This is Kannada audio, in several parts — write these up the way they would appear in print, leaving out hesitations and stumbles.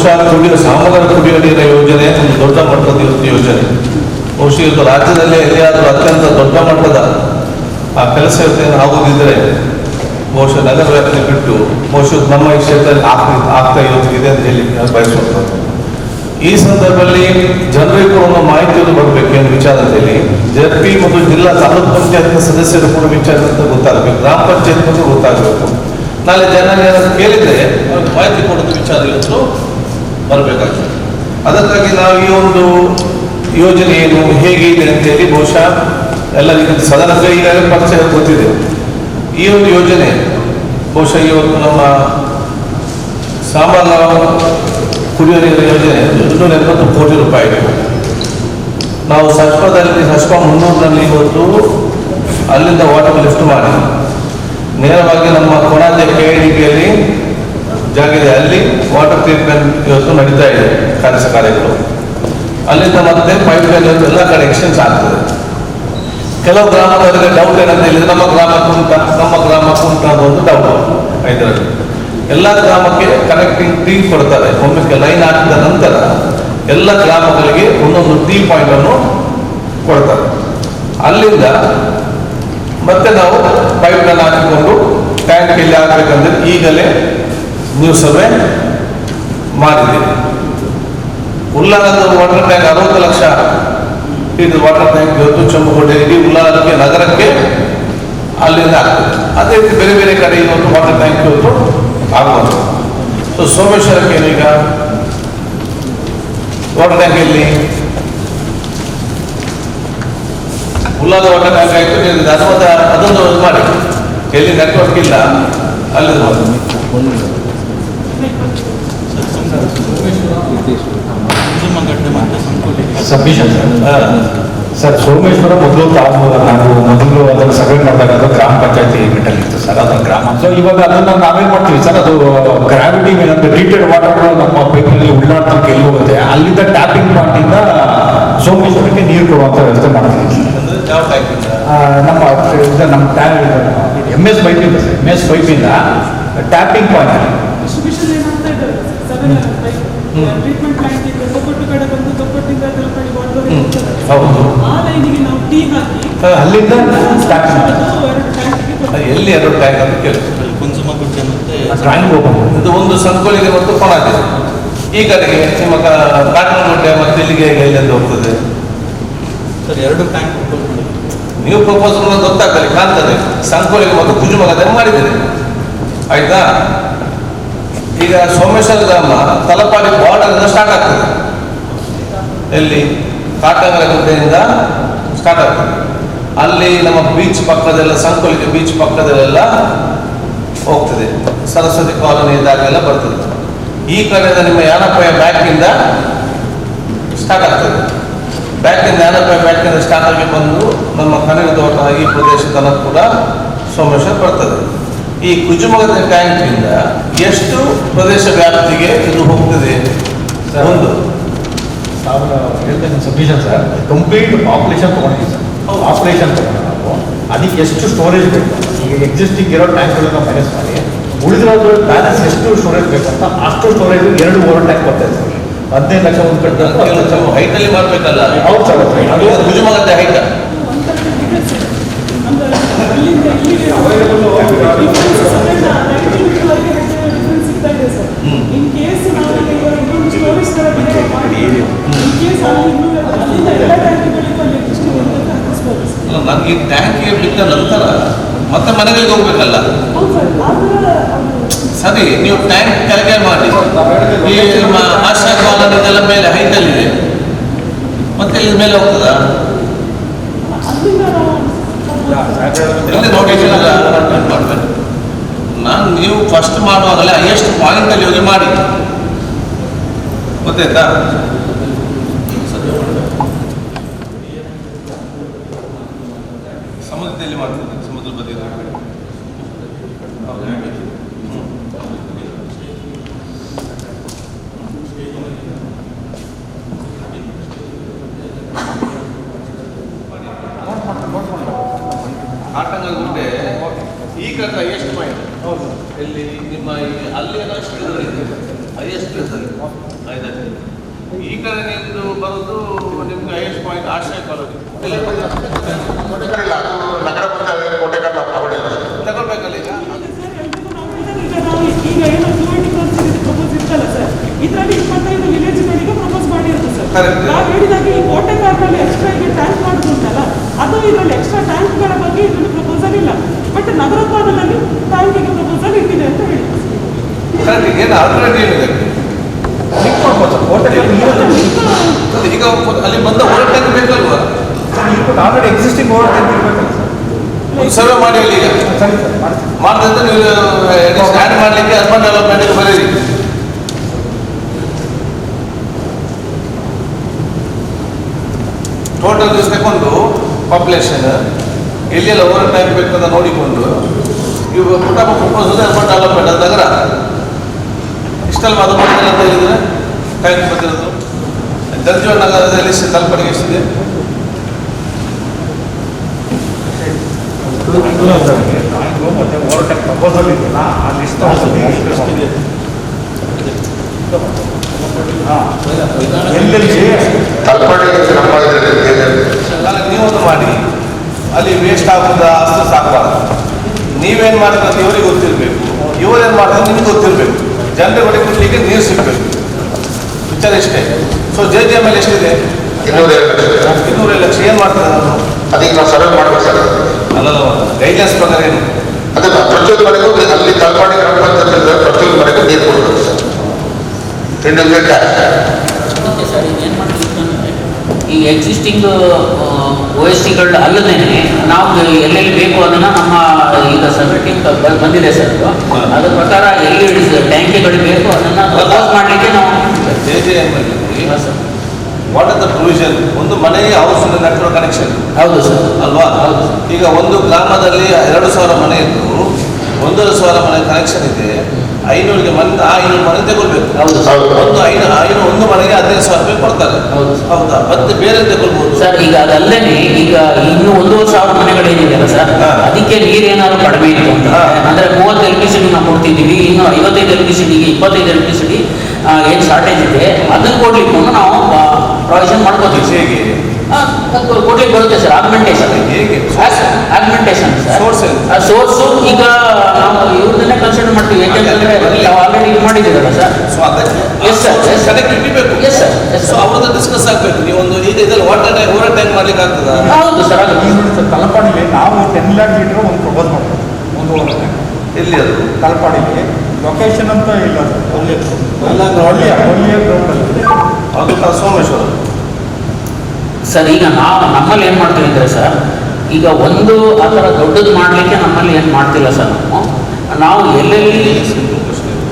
ಬಹುಶಃ ಸಾಮೂಹಿಕ ಕುಡಿಯುವ ನೀರಿನ ಯೋಜನೆ ಒಂದು ದೊಡ್ಡ ಮಟ್ಟದ ಯೋಜನೆ. ಬಹುಶಃ ಇವತ್ತು ರಾಜ್ಯದಲ್ಲಿ ಎಲ್ಲಿಯಾದರೂ ಅತ್ಯಂತ ದೊಡ್ಡ ಮಟ್ಟದ ಆ ಕೆಲಸ ಆಗುವುದಿದ್ದರೆ ಬಹುಶಃ ನಗರ ವ್ಯಾಪ್ತಿ ಬಿಟ್ಟು ಬಹುಶಃ ನಮ್ಮ ಈ ಕ್ಷೇತ್ರದಲ್ಲಿ ಆಗ್ತಾ ಇದೆ ಅಂತ ಹೇಳಿ ಬಯಸುವಂಥದ್ದು. ಈ ಸಂದರ್ಭದಲ್ಲಿ ಜನರಿಗೂ ಒಂದು ಮಾಹಿತಿಯನ್ನು ಬರಬೇಕು ಎಂದು ವಿಚಾರದಲ್ಲಿ ಜೆಪಿ ಮತ್ತು ಜಿಲ್ಲಾ ತಾಲೂಕು ಪಂಚಾಯತ್ ಸದಸ್ಯರು ಕೂಡ ವಿಚಾರದಂತ ಗೊತ್ತಾಗಬೇಕು, ಗ್ರಾಮ ಪಂಚಾಯತ್ ಬಗ್ಗೆ ಗೊತ್ತಾಗಬೇಕು. ನಾಳೆ ಜನರು ಕೇಳಿದರೆ ಅವ್ರಿಗೆ ಮಾಹಿತಿ ಕೊಡೋದು ವಿಚಾರ ಇವತ್ತು ಬರಬೇಕಾಗ್ತದೆ. ಅದಕ್ಕಾಗಿ ನಾವು ಈ ಒಂದು ಯೋಜನೆ ಏನು ಹೇಗೆ ಇದೆ ಅಂತೇಳಿ ಬಹುಶಃ ಎಲ್ಲರಿಗೂ ಸದನಕ್ಕೆ ಈಗಾಗಲೇ ಪರಿಚಯ ಗೊತ್ತಿದೆ. ಈ ಒಂದು ಯೋಜನೆ ಬಹುಶಃ ಇವತ್ತು ನಮ್ಮ ಸಾಮಾನ್ಯ ಕುಡಿಯುವ ನೀರಿನ ಯೋಜನೆ 270 ಕೋಟಿ ರೂಪಾಯಿ. ನಾವು ಸಸ್ಪದಲ್ಲಿ 300ರಲ್ಲಿ ಇವತ್ತು ಅಲ್ಲಿಂದ ವಾಟರ್ ಲಿಫ್ಟ್ ಮಾಡಿ ನೇರವಾಗಿ ನಮ್ಮ ಕೊಣಾಜೆ KIDBಯಲ್ಲಿ ಜಾಗ ಇದೆ, ಅಲ್ಲಿ ವಾಟರ್ ಟ್ರೀಟ್ಮೆಂಟ್ ಇವತ್ತು ನಡೀತಾ ಇದೆ ಕಾರ್ಯಗಳು. ಅಲ್ಲಿಂದ ಮತ್ತೆ ಪೈಪ್ ಲೈನ್ ಎಲ್ಲ ಕಡೆ ಎಕ್ಸ್ಟೆನ್ಸ್ ಆಗ್ತದೆ. ಕೆಲವು ಗ್ರಾಮದವರಿಗೆ ಡೌಟ್ ಏನಂತ ಹೇಳಿದ್ರೆ ನಮ್ಮ ಗ್ರಾಮಕ್ಕೆ ಉಂಟ ಅನ್ನೋ ಒಂದು ಡೌಟ್ ಇದರಲ್ಲಿ. ಎಲ್ಲ ಗ್ರಾಮಕ್ಕೆ ಕನೆಕ್ಟಿಂಗ್ ಟೀ ಕೊಡ್ತಾರೆ. ಒಮ್ಮೆ ಲೈನ್ ಹಾಕಿದ ನಂತರ ಎಲ್ಲ ಗ್ರಾಮಗಳಿಗೆ ಒಂದೊಂದು ಟೀ ಪಾಯಿಂಟ್ ಅನ್ನು ಕೊಡ್ತಾರೆ. ಅಲ್ಲಿಂದ ಮತ್ತೆ ನಾವು ಪೈಪ್ ಲೈನ್ ಹಾಕಿಕೊಂಡು ಟ್ಯಾಂಕ್ ಎಲ್ಲಿ ಹಾಕಬೇಕಂದ್ರೆ ಈಗಲೇ ನೀವು ಸರ್ವೆ ಮಾಡಿದ್ದೀರಿ. ಉಲ್ಲಾಳದ ವಾಟರ್ ಟ್ಯಾಂಕ್ 60 ಲಕ್ಷ ಇದು ವಾಟರ್ ಟ್ಯಾಂಕ್ ಇವತ್ತು ಚಂಬುಕೋಟೆ ಇಡೀ ಉಲ್ಲಾಳಕ್ಕೆ ನಗರಕ್ಕೆ ಅಲ್ಲಿಂದ ಆಗ್ತದೆ. ಅದೇ ರೀತಿ ಬೇರೆ ಬೇರೆ ಕಡೆ ಇವತ್ತು ವಾಟರ್ ಟ್ಯಾಂಕ್ ಇವತ್ತು ಆಗುವುದು. ಸೊ ಸೋಮೇಶ್ವರಕ್ಕೆ ಈಗ ವಾಟರ್ ಟ್ಯಾಂಕ್ ಎಲ್ಲಿ ಉಲ್ಲಾದ ವಾಟರ್ ಟ್ಯಾಂಕ್ ಆಯಿತು, ಅದೊಂದು ಮಾಡಿ ಎಲ್ಲಿ ನೆಟ್ವರ್ಕ್ ಇಲ್ಲ ಅಲ್ಲಿ ಸಬ್ಮಿಷನ್ ಸರ್. ಸೋಮೇಶ್ವರ ಮೊದಲು ಅದನ್ನು ಸರ್ವೆ ಮಾಡಿದಾಗ ಅದು ಗ್ರಾಮ ಪಂಚಾಯತಿ ಲಿಮಿಟಲ್ಲಿ ಇತ್ತು ಸರ್, ಅದನ್ನು ಗ್ರಾಮ. ಸೊ ಇವಾಗ ಅದನ್ನು ನಾವೇನು ಮಾಡ್ತೀವಿ ಸರ್, ಅದು ಗ್ರಾವಿಟಿ ಮೇಲೆ ಟ್ರೀಟೆಡ್ ವಾಟರ್ ನಮ್ಮ ಪೈಪ್ನಲ್ಲಿ ಉಳ್ಳಾಟಕ್ಕೆ ಎಲ್ಲಿ ಹೋಗುತ್ತೆ ಅಲ್ಲಿಂದ ಟ್ಯಾಪಿಂಗ್ ಪಾಯಿಂಟಿಂದ ಸೋಮೇಶ್ವರಕ್ಕೆ ನೀರು ಕೊಡುವಂಥ ವ್ಯವಸ್ಥೆ ಮಾಡ್ತೀವಿ. ನಮ್ಮ MS ಪೈಪಿಂದ ಸರ್, MS ಪೈಪಿಂದ ಟ್ಯಾಪಿಂಗ್ ಪಾಯಿಂಟ್ ಟ್ರೀಟ್ಮೆಂಟ್ ಪ್ಲಾಂಟ್ ಇದೆ, ತೊಕ್ಕೊಟ್ಟು ಕಡೆ ಬಂದು ತೊಕ್ಕೊಟ್ಟಿಂದ ಅಲ್ಲಿಂದ ಎಲ್ಲಿ 2 ಟ್ಯಾಂಕ್ ಅಂತ ಕೇಳ್ತೀವಿ. ಕುಂಜುಮಗುಡ್ಡೆ ಮತ್ತೆ ಇದು ಒಂದು ಸಂಕೋಲಿಗೆ ಮತ್ತು ಕೊಣಾಜೆ. ಈ ಕಡೆಗೆ ನಿಮ್ಮ ಕಾಟನಗುಡ್ಡೆ ಮತ್ತು ಇಲ್ಲಿಗೆ ಎಲ್ಲಿಂದ ಹೋಗ್ತದೆ ಸರ್ 2 ಟ್ಯಾಂಕ್ ನೀವು ಪ್ರಪೋಸ್ ಗೊತ್ತಾಗ್ತದೆ, ಕಾಣ್ತದೆ. ಸಂಕೋಲಿಗೆ ಮತ್ತು ಕುಂಜುಮಗದೆ ಮಾಡಿದ್ದೀರಿ ಆಯ್ತಾ. ಈಗ ಸೋಮೇಶ್ವರ ಗ್ರಾಮ ತಲಪಾಡಿ ಬಾರ್ಡರ್ ಸ್ಟಾರ್ಟ್ ಆಗ್ತದೆ. ಎಲ್ಲಿ ಕಾಟಂಗರ ಗುಡ್ಡೆಯಿಂದ ಸ್ಟಾರ್ಟ್ ಆಗ್ತದೆ. ಅಲ್ಲಿ ನಮ್ಮ ಬೀಚ್ ಪಕ್ಕದೆಲ್ಲ ಸಂಕೋಲಿಗೆ ಬೀಚ್ ಪಕ್ಕದಲ್ಲೆಲ್ಲ ಹೋಗ್ತದೆ. ಸರಸ್ವತಿ ಕಾಲೋನಿ ಇದ್ದಾಗೆಲ್ಲ ಬರ್ತದೆ. ಈ ಕಡೆಯಿಂದ ನಿಮ್ಮ ಯಾನಪ್ಪಯ್ಯ ಬ್ಯಾಕಿಂದ ಸ್ಟಾರ್ಟ್ ಆಗ್ತದೆ. ಯಾನಪ್ಪಯ್ಯ ಬ್ಯಾಕಿಂದ ಸ್ಟಾರ್ಟ್ ಆಗಿ ಬಂದು ನಮ್ಮ ಕನಕ ತೋಟ ಈ ಪ್ರದೇಶ ತನಕ ಕೂಡ ಸೋಮೇಶ್ವರ ಬರ್ತದೆ. ಈ ಕುಜುಮಗದ ಟ್ಯಾಂಕಿಂದ ಎಷ್ಟು ಪ್ರದೇಶ ವ್ಯಾಪ್ತಿಗೆ ಇದು ಹೋಗ್ತದೆ? ಒಂದು ಸಬ್ಮಿಷನ್ ಸರ್, ಕಂಪ್ಲೀಟ್ ಪಾಪ್ಯುಲೇಷನ್ ತೊಗೊಂಡಿದ್ದೀವಿ ಸರ್. ಆಪರೇಷನ್ ತೊಗೊಂಡು ನಾವು ಅದಕ್ಕೆ ಎಷ್ಟು ಸ್ಟೋರೇಜ್ ಬೇಕು, ಈಗ ಎಕ್ಸಿಸ್ಟಿಂಗ್ ಇರೋ ಟ್ಯಾಂಕ್ಗಳನ್ನು ಮೈನಸ್ ಮಾಡಿ ಉಳಿದಿರೋದು ಬ್ಯಾಲೆನ್ಸ್ ಎಷ್ಟು ಸ್ಟೋರೇಜ್ ಬೇಕಂತ ಅಷ್ಟು ಸ್ಟೋರೇಜ್ 2 ಓವರ್ ಟ್ಯಾಂಕ್ ಬರ್ತದೆ ಸರ್. 15 ಲಕ್ಷ ಒಂದು ಕಟ್ಟಬೇಕು. ಹೈಟಲ್ಲಿ ಮಾಡಬೇಕಲ್ಲ. ಹೌದು ಸರ್, ಅದು ಕುಜುಮಗದ ಹೈಟ ನನಗೆ ಟ್ಯಾಂಕಿಗೆ ಬಿಟ್ಟ ನಂತರ ಮತ್ತೆ ಮನೆಗಳಿಗೆ ಹೋಗ್ಬೇಕಲ್ಲ. ಸರಿ, ನೀವು ಟ್ಯಾಂಕ್ ಕೆಳಗೆ ಮಾಡಿ. ಈ ನಿಮ್ಮ ಆಶಾ ಕಾಲೋನಿ ಇದೆಲ್ಲ ಮೇಲೆ ಹೈಟಲ್ಲಿದೆ, ಮತ್ತೆ ಇಲ್ಲಿ ಮೇಲೆ ಹೋಗ್ತದಾ? ಎಲ್ಲಿ ನೋಟಿಫಿಕೇಶನ್ ಮಾಡಬೇಕು. ನೀವು ಫಸ್ಟ್ ಮಾಡುವಾಗಲೇ ಹೈಯೆಸ್ಟ್ ಪಾಯಿಂಟಲ್ಲಿ ಹೋಗಿ ಮಾಡಿ, ಗೊತ್ತಾಯ್ತಾ? ಸಮುದ್ರದಲ್ಲಿ ಮಾಡ್ತಿದ್ದೆ, ಸಮುದ್ರ ಬದಿ ಕಾಟಂಗಗುಡ್ಡೆ ಈ ಕಡೆ ಹೈಯೆಸ್ಟ್ ಪಾಯಿಂಟ್ ಎಲ್ಲಿ ನಿಮ್ಮ ಅಲ್ಲಿ ಹೈಯೆಸ್ಟ್ ಪ್ಲೇಸ್ ಅಲ್ಲಿ ಈ ಕಡೆ ನಿಮ್ದು ಬರೋದು ನಿಮ್ಗೆ ಹೈಯೆಸ್ಟ್ ಪಾಯಿಂಟ್ ಆಶ್ರಯ ಕಾಲೋನಿ ಇಲ್ಲ, ಅದು ನಗರ ಪಂಚಾಯತ್ ಕೋಟೆಕಲ್ ತಗೊಳ್ಬೇಕಲ್ಲ ಈಗ. ಈಗ ನಾವು ಈಗ ಏನು 280 ಪ್ರಪೋಸ್ ಇರ್ತಲ್ಲ ಸರ್, ಇದರಲ್ಲಿ 25 ವಿಲೇಜ್ಗಳಿಗೆ ಪ್ರಪೋಸ್ ಮಾಡಿರೋದು ಸರ್. Correct. ನಾವು ಹೇಳಿದಾಗ ಈ ಕೋಟೆ ಕಾರ್ನಲ್ಲಿ ಎಕ್ಸ್ಟ್ರಾ ಈಗ ಟ್ಯಾಂಕ್ ಮಾಡೋದು ಉಂಟಲ್ಲ, ಅದು ಇದರಲ್ಲಿ ಎಕ್ಸ್ಟ್ರಾ ಟ್ಯಾಂಕ್ಗಳ ಬಗ್ಗೆ ಇದರಲ್ಲಿ ಪ್ರಪೋಸಲ್ ಇಲ್ಲ. ಬಟ್ ನಗರೋತ್ಪಾದನೆಯಲ್ಲಿ ಟ್ಯಾಂಕಿಗೆ ಪ್ರಪೋಸಲ್ ಇಟ್ಟಿದೆ ಅಂತ ಹೇಳಿ. ಕರೆಕ್ಟ್. ಏನು ಆಲ್ಟರ್ನೇಟಿವ್ ಏನಿದೆ ಈಗ ಅಲ್ಲಿ ಬಂದ ಓವರ್ ಟ್ಯಾಂಕ್ ಬೇಕಲ್ವಾ? ಆಲ್ರೆಡಿ ಎಕ್ಸಿಸ್ಟಿಂಗ್ ಓವರ್ ಟ್ಯಾಂಕ್ ಇರಬೇಕಲ್ಲ ಸರ್. ಒಂದು ಸರ್ವೆ ಮಾಡಿ ಅಲ್ಲಿ ಈಗ ಸರಿ ಸರ್, ಮಾಡ್ತೀನಿ. ಮಾಡಿದ್ರೆ ನೀವು ಸ್ಟ್ಯಾಂಡ್ ಮಾಡಲಿಕ್ಕೆ ಅರ್ಬನ್ ಡೆವಲಪ್ಮೆಂಟ್ಗೆ ಬರೀರಿ. ಟೋಟಲ್ ತಗೊಂಡು ಪಾಪ್ಯುಲೇಷನ್ ಎಲ್ಲೆಲ್ಲ ಓವರ್ ಟ್ಯಾಂಕ್ ಬೇಕಂತ ನೋಡಿಕೊಂಡು ಇವು ಪುಟಪ ಪ್ರಪೋಸಲ್ ಅರ್ಬನ್ ಡೆವಲಪ್ಮೆಂಟ್ ಅದು ನಗರ ಇಷ್ಟಲ್ಲಿ ಮಾತು ಮಾಡ್ತಾರೆ ಅಂತ ಹೇಳಿದ್ರೆ ಟ್ಯಾಂಕ್ ಬಂದಿರೋದು ದರ್ಜೋ ನಗರದಲ್ಲಿ ತಲುಪಡಿಗೆ ಎಷ್ಟಿದೆ? ಮತ್ತೆ ಓವರ್ ಟ್ಯಾಂಕ್ ಪ್ರಪೋಸಲ್ ಇದೆಯಲ್ಲ ಆ ಲಿಸ್ಟ್ ಎಲ್ಲೆಲ್ಲಿ ತಲುಪಡಿ ನಮ್ಮ ಇದರಲ್ಲಿ ಅದಕ್ಕೆ ನೀವೊಂದು ಮಾಡಿ ಅಲ್ಲಿ ವೇಸ್ಟ್ ಆಗೋದ ಅಷ್ಟು ಸಾಕಬಾರ್ದು. ನೀವೇನು ಮಾಡ್ತೀರ ಅಂತ ಇವರಿಗೆ ಗೊತ್ತಿರಬೇಕು, ಇವರೇನು ಮಾಡ್ತಾರೆ ನಿಮ್ಗೆ ಗೊತ್ತಿರಬೇಕು. ಜನರಿಗೆ ಹೊಟ್ಟೆ ಕುಟ್ಲಿಕ್ಕೆ ನೀರು ಸಿಗಬೇಕು. ವಿಚಾರ ಇಷ್ಟೇ. ಸೊ JJM ಅಲ್ಲಿ ಎಷ್ಟಿದೆ? 200 ಲಕ್ಷ. ಏನು ಮಾಡ್ತಾರೆ ನಾನು? ಅದಕ್ಕೆ ನಾವು ಸರ್ವೆ ಮಾಡ್ಬೇಕು ಸರ್. ಅಲ್ಲಲ್ಲ, ಗೈಡ್ಲೈನ್ಸ್ ಪ್ರಕಾರ ಏನು? ಅದನ್ನ ಪ್ರತಿಯೊಂದು ಮನೆಗೂ ಅಲ್ಲಿ ತಲುಪಡಿ ಗ್ರಾಮ ಪಂಚಾಯತ್ ಪ್ರತಿಯೊಂದು ಮನೆಗೂ ನೀರು ಕೊಡಬೇಕು sir. Individual tax okay sir, ಈಗ ಏನು ಮಾಡ್ತೀವಿ ಅಂತಂದರೆ ಈ ಎಕ್ಸಿಸ್ಟಿಂಗ್ OSTಗಳು ಅಲ್ಲದೇ ನಾವು ಎಲ್ಲೆಲ್ಲಿ ಬೇಕು ಅದನ್ನು ನಮ್ಮ ಈಗ ಸರ್ವೆ ಟೀಮ್ ಬಂದಿದೆ ಸರ್. ಅದ್ರ ಪ್ರಕಾರ ಎಲ್ಲಿ ಟ್ಯಾಂಕಿಗಳು ಬೇಕು ಅದನ್ನು ಪ್ರಪೋಸ್ ಮಾಡಲಿಕ್ಕೆ ನಾವು JJM ಅಲ್ಲಿ sir. What are the provision? ಒಂದು ಮನೆಗೆ ಹೌಸ್ ನೆಟ್ವರ್ಕ್ ಕನೆಕ್ಷನ್ ಹೌದು ಸರ್. ಅಲ್ವಾ? ಹೌದು ಸರ್. ಈಗ ಒಂದು ಗ್ರಾಮದಲ್ಲಿ 2,000 ಮನೆ ಇದ್ದು 1,500 ಮನೆ ಕನೆಕ್ಷನ್ ಇದೆ. 500ಗೆ ಮನೆ 500 ಮನೆ ತಗೊಳ್ಬೇಕು. ಹೌದು ಸರ್. ಒಂದು ಮನೆಗೆ 15,000 ರೂಪಾಯಿ ಕೊಡ್ತಾರೆ. ಹೌದು ಸರ್. ಹೌದಾ? ಮತ್ತೆ ಬೇರೆ ತಗೊಳ್ಬಹುದು. ಸರ್ ಈಗ ಅದಲ್ಲದೆ ಈಗ ಇನ್ನೂ 1,500 ಮನೆಗಳೇನಿದೆಯಲ್ಲ ಸರ್, ಹಾ. ಅದಕ್ಕೆ ನೀರೇನಾದ್ರು ಕಡಿಮೆ ಇತ್ತು ಅಂತ ಹಾ. ಅಂದ್ರೆ 30 ಎಲೆಕ್ಟ್ರಿಸಿಟಿ ನಾವು ಕೊಡ್ತಿದ್ದೀವಿ, ಇನ್ನು 55 ಎಲೆಕ್ಟ್ರಿಸಿಟಿಗೆ 25 ಎಲೆಕ್ಟ್ರಿಸಿಟಿ ಏನು ಶಾರ್ಟೇಜ್ ಇದೆ ಅದನ್ನು ಕೊಡ್ಲಿಕ್ಕೆ ನಾವು ಪ್ರಾವಿಷನ್ ಮಾಡ್ಕೋತೀವಿ. ಹೇಗೆ ಕೊಡ್ಲಿಕ್ಕೆ ಬರುತ್ತೆ ಸರ್. ಆಗ್ಮೆಂಟೇಷನ್ ಹೇಗೆ? Augmentation sir. Source ಏನು? ಸೋರ್ಸು ಈಗ ನಾವು ಇವ್ರನ್ನೇ ಕನ್ಸಿಡರ್ ಮಾಡ್ತೀವಿ, ಯಾಕೆಂತಂದ್ರೆ ನಾವು ಆಲ್ರೆಡಿ ಇದು ಮಾಡಿದ್ದೀರಲ್ಲ ಸರ್. ಸೊ ಅದಕ್ಕೆ yes sir, yes sir, connectivity ಬೇಕು. Yes sir, yes so sir. ಅವ್ರದ್ದು ಡಿಸ್ಕಸ್ ಆಗಬೇಕು. ನೀವೊಂದು ಈಗ ಇದರಲ್ಲಿ ಓವರ್ ಟೈಮ್ ಮಾಡ್ಲಿಕ್ಕೆ ಆಗ್ತದ? ಹೌದು ಸರ್, ಆಗುತ್ತೆ. ಈ ನೋಡಿ ಸರ್, ತಲಪಾಡಿಲಿ ನಾವು 10 ಲ್ಯಾಕ್ ಲೀಟರ್ ಒಂದು ಪ್ರಪೋಸ್ ಮಾಡ್ತೀವಿ. ಒಂದು ಓವರ್ ಟ್ಯಾಂಕ್ ಎಲ್ಲಿ ಅದು? ತಲಪಾಡಿಲಿ ಲೊಕೇಶನ್ ಅಂತ ಇಲ್ಲ ಸರ್. ಒಳ್ಳೆಯ ಗ್ರೌಂಡಲ್ಲಿ ಅದು ಸೋಮೇಶ್ವರ. ಸರ್ ಈಗ ನಾವು ನಮ್ಮಲ್ಲಿ ಏನು ಮಾಡ್ತೀವಿ ಅಂದರೆ ಸರ್, ಈಗ ಒಂದು ಆ ಥರ ದೊಡ್ಡದು ಮಾಡಲಿಕ್ಕೆ ನಮ್ಮಲ್ಲಿ ಏನು ಮಾಡ್ತಿಲ್ಲ ಸರ್. ನಾವು ಎಲ್ಲೆಲ್ಲಿ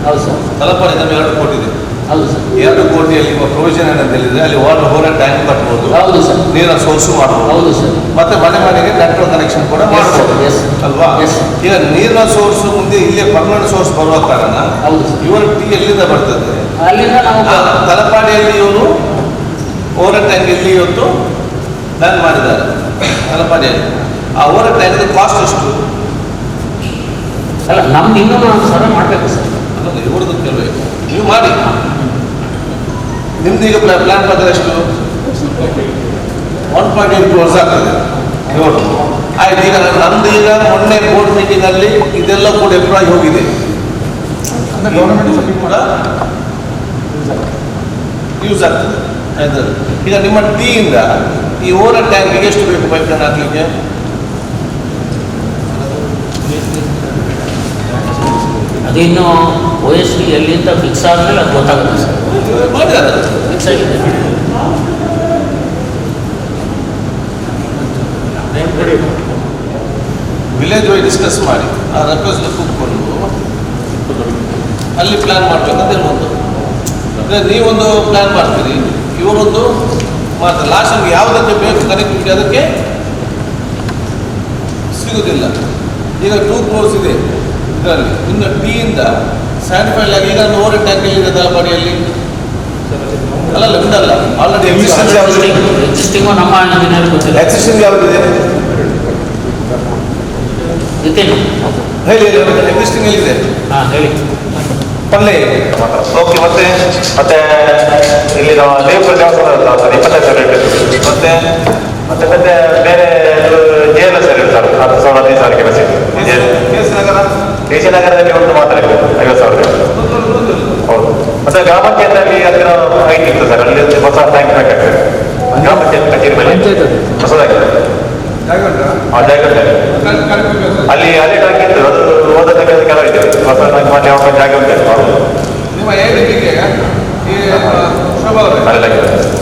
ಹೌದು ಸರ್, ತಲಪಾಡಿ ನಮಗೆ 2 ಕೋಟಿ ಇದೆ. ಹೌದು ಸರ್, 2 ಕೋಟಿಯಲ್ಲಿ ಪ್ರೊವಿಷನ್ ಏನಂತ ಹೇಳಿದ್ರೆ ಅಲ್ಲಿ ಓವರ್ ಟ್ಯಾಂಕ್ ಕಟ್ಬೋದು, ಹೌದು ಸರ್, ನೀರಿನ ಸೋರ್ಸು ಮಾಡ್ಬೋದು, ಹೌದು ಸರ್, ಮತ್ತೆ ಮನೆಗೆ ನೆಟ್ವರ್ಕ್ ಕನೆಕ್ಷನ್ ಕೂಡ Yes, sir. ಮಾಡ್ಬೋದು. Yes. ಅಲ್ವಾ? Yes. ಈಗ ನೀರಿನ ಸೋರ್ಸ್ ಮುಂದೆ ಇಲ್ಲೇ ಪರ್ಮನೆಂಟ್ ಸೋರ್ಸ್ ಬರುವ ಕಾರಣ ಹೌದು ಸರ್. ಇವರ ಎಲ್ಲಿಂದ ಬರ್ತದೆ? ಅಲ್ಲಿಂದ ನಾವು ತಲಪಾಡಿಯಲ್ಲಿ ಇವರು ಓವರ್ ಟ್ಯಾಂಕ್ ಇಲ್ಲಿ ಇವತ್ತು ಪ್ಲಾನ್ ಮಾಡಿದ್ದಾರೆ. ತಲಪಾಡಿಯಲ್ಲಿ ಆ ಓವರ್ ಟ್ಯಾಂಕ್ ಕಾಸ್ಟ್ ಎಷ್ಟು? ಅಲ್ಲ ನಮ್ದು ಇನ್ನೂ ನಾವು ಸರ್ವೆ ಮಾಡಬೇಕು ಸರ್. ಅದಲ್ಲ ಇವ್ರದ್ದು ಕೇಳಬೇಕು. ನೀವು ಮಾಡಿ. ನಿಮ್ದು ಈಗ ಪ್ಲಾನ್ ಪ್ರಕಾರ ಎಷ್ಟು? 1.8 crores ಆಗ್ತದೆ. ನೋಡಿ ಆಯ್ತು. ಈಗ ನಮ್ದು ಈಗ ಮೊನ್ನೆ ಬೋರ್ಡ್ ಮೀಟಿಂಗ್ ಅಲ್ಲಿ ಇದೆಲ್ಲ ಕೂಡ ಎಪ್ರಾಯ್ ಹೋಗಿದೆ. ಅಂದರೆ ಗೌರ್ಮೆಂಟ್ ಸಬ್ಮಿಟ್ ಕೂಡ ಯೂಸ್ ಆಗ್ತದೆ. ಆಯ್ತು. ಈಗ ನಿಮ್ಮ ಟೀಯಿಂದ ಈ ಓವರ್ ಟ್ಯಾಂಕಿಗೆ ಎಷ್ಟು ಬೇಕು ಪೈಪ್ಲೈನ್ ಹಾಕ್ಲಿಕ್ಕೆ? ಅದಿನ್ನು OST ಎಲ್ಲಿಂದ ಫಿಕ್ಸ್ ಆದಮೇಲೆ ಅದು ಗೊತ್ತಾಗುತ್ತೆ ಸರ್. ಮಾಡಿದ್ದಾರೆ. ಫಿಕ್ಸ್ ಆಗಿದೆ. ವಿಲೇಜ್ ವೈ ಡಿಸ್ಕಸ್ ಮಾಡಿ ಆ ರೆಪ್ರೆಸೆಂಟ್ ಕೂತ್ಕೊಂಡು ಅಲ್ಲಿ ಪ್ಲಾನ್ ಮಾಡ್ಬೇಕಂತ ಹೇಳ್ಬೋದು. ಅಂದರೆ ನೀವೊಂದು ಪ್ಲಾನ್ ಮಾಡ್ತೀರಿ, ಇವರೊಂದು ಮಾತ್ರ ಲಾಸ್ಟ್ ನಮ್ಗೆ ಯಾವುದಕ್ಕೆ ಬೇಕು ಕನೆಕ್ಟಿವಿಟಿ ಅದಕ್ಕೆ ಸಿಗೋದಿಲ್ಲ. ಈಗ 2 crores ಇದೆ ಇದರಲ್ಲಿ. ಇನ್ನು ಟೀಯಿಂದ ಸ್ಯಾಟಿಫೈಡ್ ಆಗಿ ಈಗ ಓವರ್ ಟ್ಯಾಂಕ್ ಎಲ್ಲಿದೆ ತಲಪಾಡಿಯಲ್ಲಿ? ಅಲ್ಲಲ್ಲ ಬಿಡಲ್ಲ. ಆಲ್ರೆಡಿ ಎಕ್ಸಿಸ್ಟಿಂಗು ನಮ್ಮ ಇಂಜಿನಿಯರ್ ಗೊತ್ತಿಲ್ಲ. ಎಕ್ಸಿಸ್ಟಿಂಗ್ ಯಾವುದಿದೆ ನಿತಿನ್ ಹೇಳಿ. ಎಕ್ಸಿಸ್ಟಿಂಗ್ ಎಲ್ಲಿದೆ? ಹಾಂ ಹೇಳಿ. ಪಲ್ಲೆ. ಓಕೆ. ಮತ್ತೆ ಮತ್ತೆ ಇಲ್ಲಿ ಅಲ್ಲಿ ಟಾಕಿ ಇತ್ತು, ಅದು ಓದೋದಕ್ಕೆ ಅದಕ್ಕೆಲ್ಲ ಇದೆ. ಹೊಸ ಮಾಡಿ ಯಾವ ಜಾಗ ಉಂಟು ನಿಮ್ಮ ADP-ಗೆ ಈ ಶೋಭಾ ಅವರೇ ಅಲ್ಲೆಲ್ಲ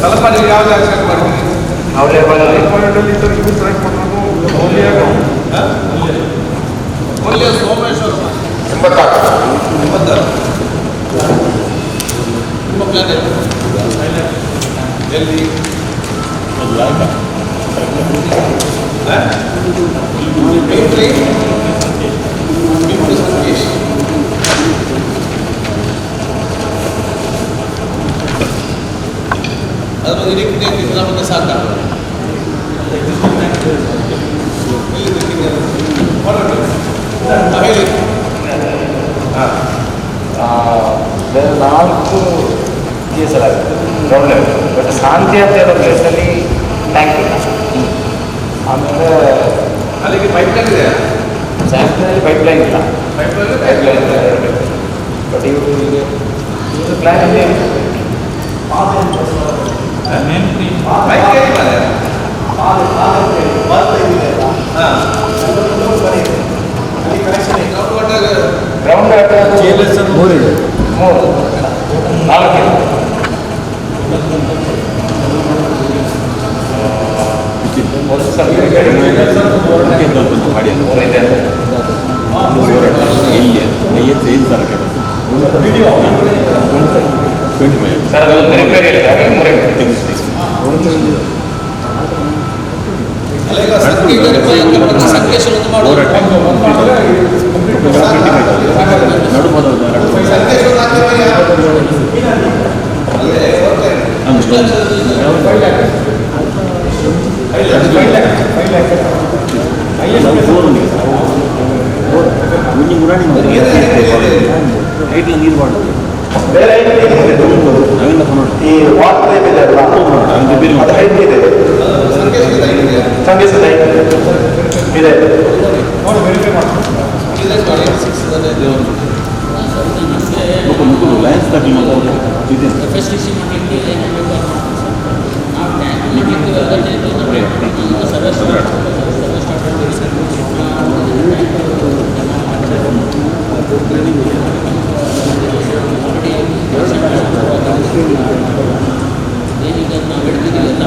ಸ್ವಲ್ಪ ನೀವು ಯಾವ ಜಾಗ ಸೆಲೆಕ್ಟ್ ಮಾಡಿದ್ದೀರಿ? ಅವಲೇ ಒಳ್ಳೆಯ ಸೋಮೇಶ್ವರ 86. 86. ನಿಮ್ಮ ಪ್ಲಾನ್ ಎಲ್ಲಿ? ಸಂದೇಶ್ ಅದ್ರ ಇದಕ್ಕೆ ನಮಗೆ ಸಾಕ ಹೇಳಿ. ಬೇರೆ 4 ಕೇಸಲಾಗುತ್ತೆ ಗ್ರೌಂಡ್ ಲೆವೆಲ್. ಬಟ್ ಶಾಂತಿ ಅಂತ ಹೇಳೋ ಪ್ಲೇಸಲ್ಲಿ ಟ್ಯಾಂಕ್ ಇಲ್ಲ. ಆಮೇಲೆ ಅಲ್ಲಿಗೆ ಪೈಪ್ ಲೈನ್ ಇದೆ. ಶಾಂತಿನಲ್ಲಿ ಪೈಪ್ಲೈನ್ ಇಲ್ಲ. ಪೈಪ್ಲೈನ್ ಇರಬೇಕು. ಬಟ್ ಇವರು ಪ್ಲ್ಯಾನ್ ಇದೆ. ಗ್ರೌಂಡ್ ವಾಟರ್ 3 4 ಸರ್ ಅದು ರಿಪೇರಿ ಇಲ್ಲ. ಸಂಕೇಶ್ವರ ಮಾಡುವುದು ಬೇರೆ ಈ ವಾಟರ್ ಪೈಪ್ ಇದೆ ಅಲ್ಲ, ಅದು ಹೈಟ್ ಇದೆ. ಸಂಗೀತ ಇದೆ. FSTC ಮಾಡಲಿಕ್ಕೆ ಏನೇನು ಬೇಕು ನಾವು ಟ್ಯಾಂಕ್ ಮಾಡಲಿಕ್ಕೆ ಅಗತ್ಯ ಇತ್ತು ಅಂದರೆ ಸರ್ವಿಸ್ ಏನೀಗ ನಾವು ಹಿಡ್ತಿದ್ದೀವಿ ಎಲ್ಲ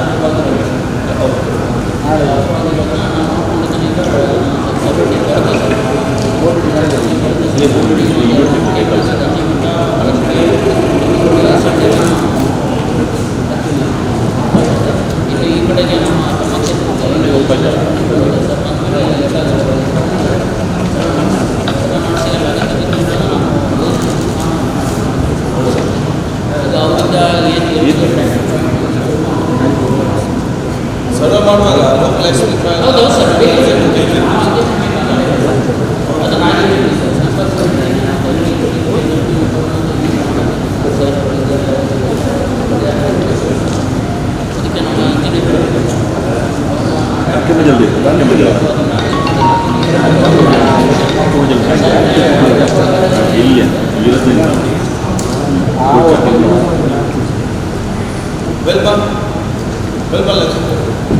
ಇಲ್ಲಿ ಈ ಕಡೆಗೆ ನಮ್ಮ ಸರ್ವೆ ಮಾಡುವಾಗ ಹೌದು ಸರ್ ವೆಲ್ಕಮ್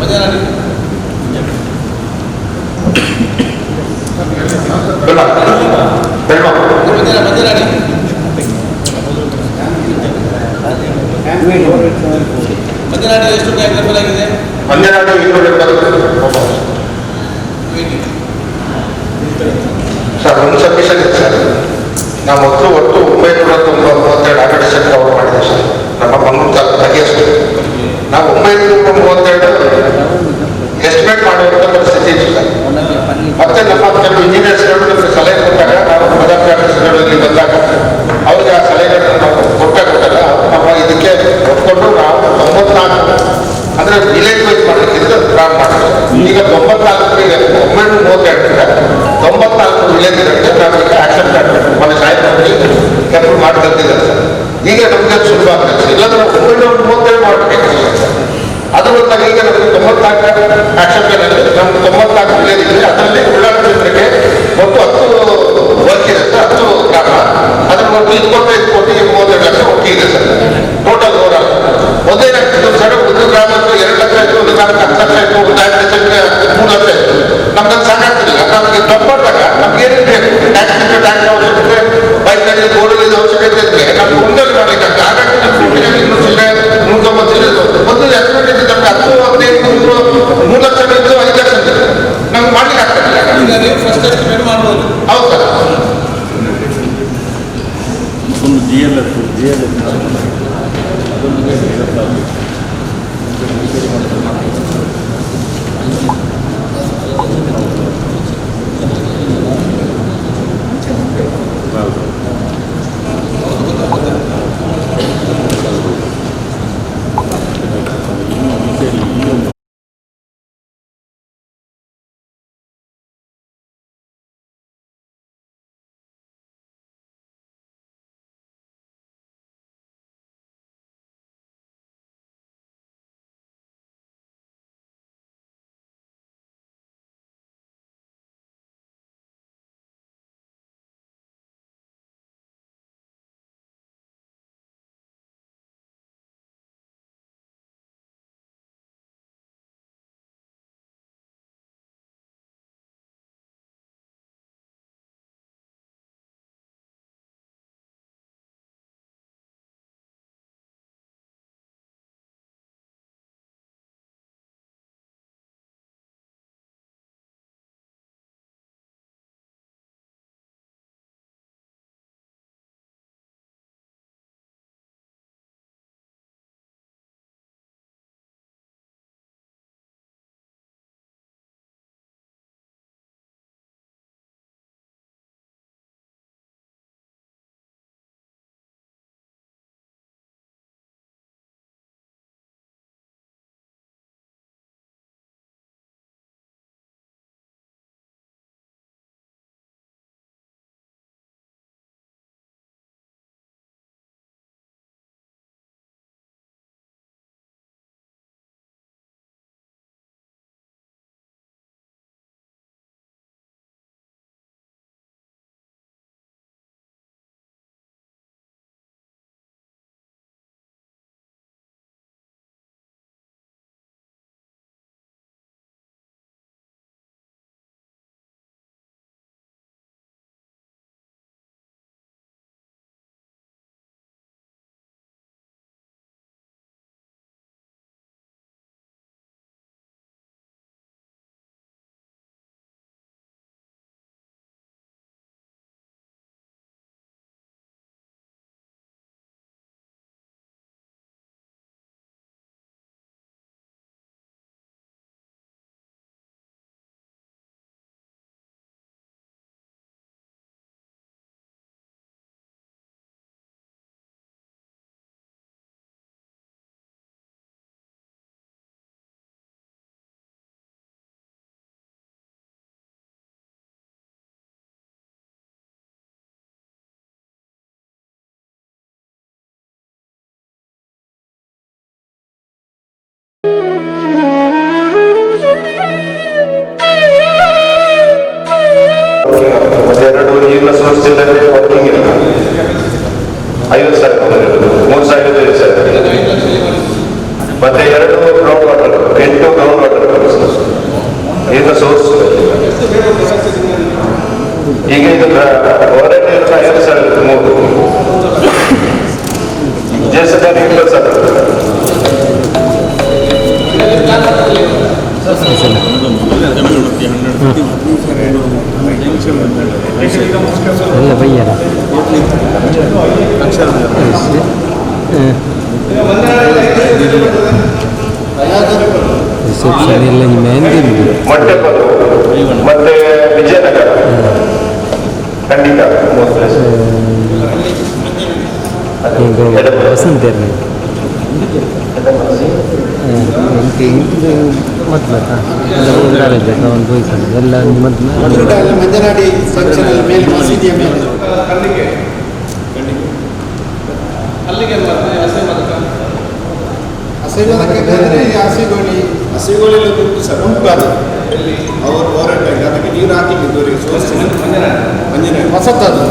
ಮಜಾರಾಣಿ ಮಜಾರಾಣಿ ಮಜಾರಾಣಿ ಎಷ್ಟು ಟ್ಯಾಂಕ್ ಲೆವೆಲ್ ಆಗಿದೆ? 12,280 ಸರ್. ಒಂದು ಸಬ್ಮಿಷನ್ ಇದೆ ಸರ್. ನಾವು ಮೊದಲು ಒಟ್ಟು 932 ಅಡ್ಮಿನಿಸ್ಟ್ರೇಷನ್ ಕವರ್ ಮಾಡಿದೆ ಸರ್. ನಮ್ಮ ಮಂಗಳೂರು ತಾಲೂಕು ಬಗೆಹರಿಸಬೇಕು. ನಾವು 932 ಎಸ್ಟಿಮೇಟ್ ಮಾಡುವಂಥ ಪರಿಸ್ಥಿತಿ ಇಲ್ಲ. ಮತ್ತೆ ನಮ್ಮ ಕೆಲವು ಇಂಜಿನಿಯರ್ಸ್ಗಳು ನಮಗೆ ಸಲಹೆ ಕೊಟ್ಟಾಗ ನಾವು ಪ್ರಧಾನ ಕಾರ್ಯದರ್ಶಿಗಳು ಇಲ್ಲಿ ಬಂದಾಗ ಅವ್ರಿಗೆ ಆ ಸಲಹೆಗಳನ್ನ ನಾವು ಕೊಟ್ಟಾಗ ನಮ್ಮ ಇದಕ್ಕೆ ಒಪ್ಕೊಂಡು ನಾವು 94 ಅಂದರೆ ವಿಲೇಜ್ ವೈಸ್ ಮಾಡಲಿಕ್ಕಿಂತ ಗ್ರಾಮ ಮಾಡ್ತೀವಿ. ಈಗ 94ಗೆ 932 94 ವಿಲೇಜ್ಗಳಿಗೆ ನಾವೀಗ ಆಕ್ಷನ್ ಮಾಡ್ತೀವಿ. ಮೊನ್ನೆ ಸಾಯಂಕಾಲ ಕೆಂಪು ಮಾಡಿ ತಂದಿದ್ದಾರೆ ಸರ್. ಈಗ ನಮಗೆ ಸುಲಭ ಆಗ್ತದೆ. ಇಲ್ಲಾಂದ್ರೆ 932 ಮಾಡಬೇಕಾಗಿಲ್ಲ ಸರ್. ಅದ್ರ ಬದಲಾಗಿ ಈಗ ನಮಗೆ 94 ಆಕ್ಷನ್ ಪ್ಲಾನ್ ನಮ್ಗೆ 94 ವಿಲೇಜ್ ಇದೆ. ಅದರಲ್ಲಿ ಉಳ್ಳಾಳ ಕ್ಷೇತ್ರಕ್ಕೆ ಒಟ್ಟು 10 ವರ್ಕ್ ಇದೆ ಸರ್. 10 ಗ್ರಾಮ. ಅದ್ರ ಒಟ್ಟು 25 ಕೋಟಿ 32 ಲಕ್ಷ ಒಟ್ಟಿಗೆ ಸರ್. ಟೋಟಲ್ ಓವರ್ ಒಂದೇನಾಗ್ತಿತ್ತು ಸರ್. ಒಂದು ಗ್ರಾಮಕ್ಕೆ 2 ಲಕ್ಷ ಇತ್ತು, ಒಂದು ಗ್ರಾಮಕ್ಕೆ 10 ಲಕ್ಷ ಇತ್ತು, ಒಂದು 5 ಲಕ್ಷಕ್ಕೆ 3 ಲಕ್ಷ ಇತ್ತು. ನಮ್ಗೆ ಸಾಕಾಗ್ತಿಲ್ಲ. ನಮಗೆ ತಪ್ಪಾದಾಗ ಮತ್ತೆರಡು ಈಗಿನ ಸೋರ್ಸ್ ಇಲ್ಲದೆ ವರ್ಕಿಂಗ್ ಇಲ್ಲ 50,000 3,000 ಮತ್ತೆ 2 ಗ್ರೌಂಡ್ ವಾಟರ್ 8 ಗ್ರೌಂಡ್ ವಾಟರ್ ಈಗಿನ ಸೋರ್ಸ್ ಈಗ ಇದು ಹೊರಗೆ 5,000 ಜೆಸಿಬಿ 20,000 ಅಲ್ಲ ಬೈಯರ ರಿಸೆಪ್ಷನ್ ಎಲ್ಲ ಮೆಹಂದಿ ಮೊಟ್ಟೆಪಲ್ಲು ಮತ್ತೆ ವಿಜಯನಗರ ಖಂಡಿತ ಈಗ ವಸಂತ ಮೊದಲ ಒಂದು ವಯಸ್ಸಲ್ಲಿ ಎಲ್ಲ ಮಧ್ಯನಾಡಿ ಫಂಕ್ಷನ್ ಮೇಲೆ ಮಸೀದಿಯ ಮೇಲೆ ಹಸೆಗೋಳಿ ಹಸೆಗೋಳಿಯಲ್ಲಿ ಉಂಟು ಸರ್ ಉಂಟು ಅದು ಅವರು ಹೋರಾಟ ಅದಕ್ಕೆ ನೀರು ಹಾಕಿದ್ದು ಮಂಜನ ಹೊಸತದು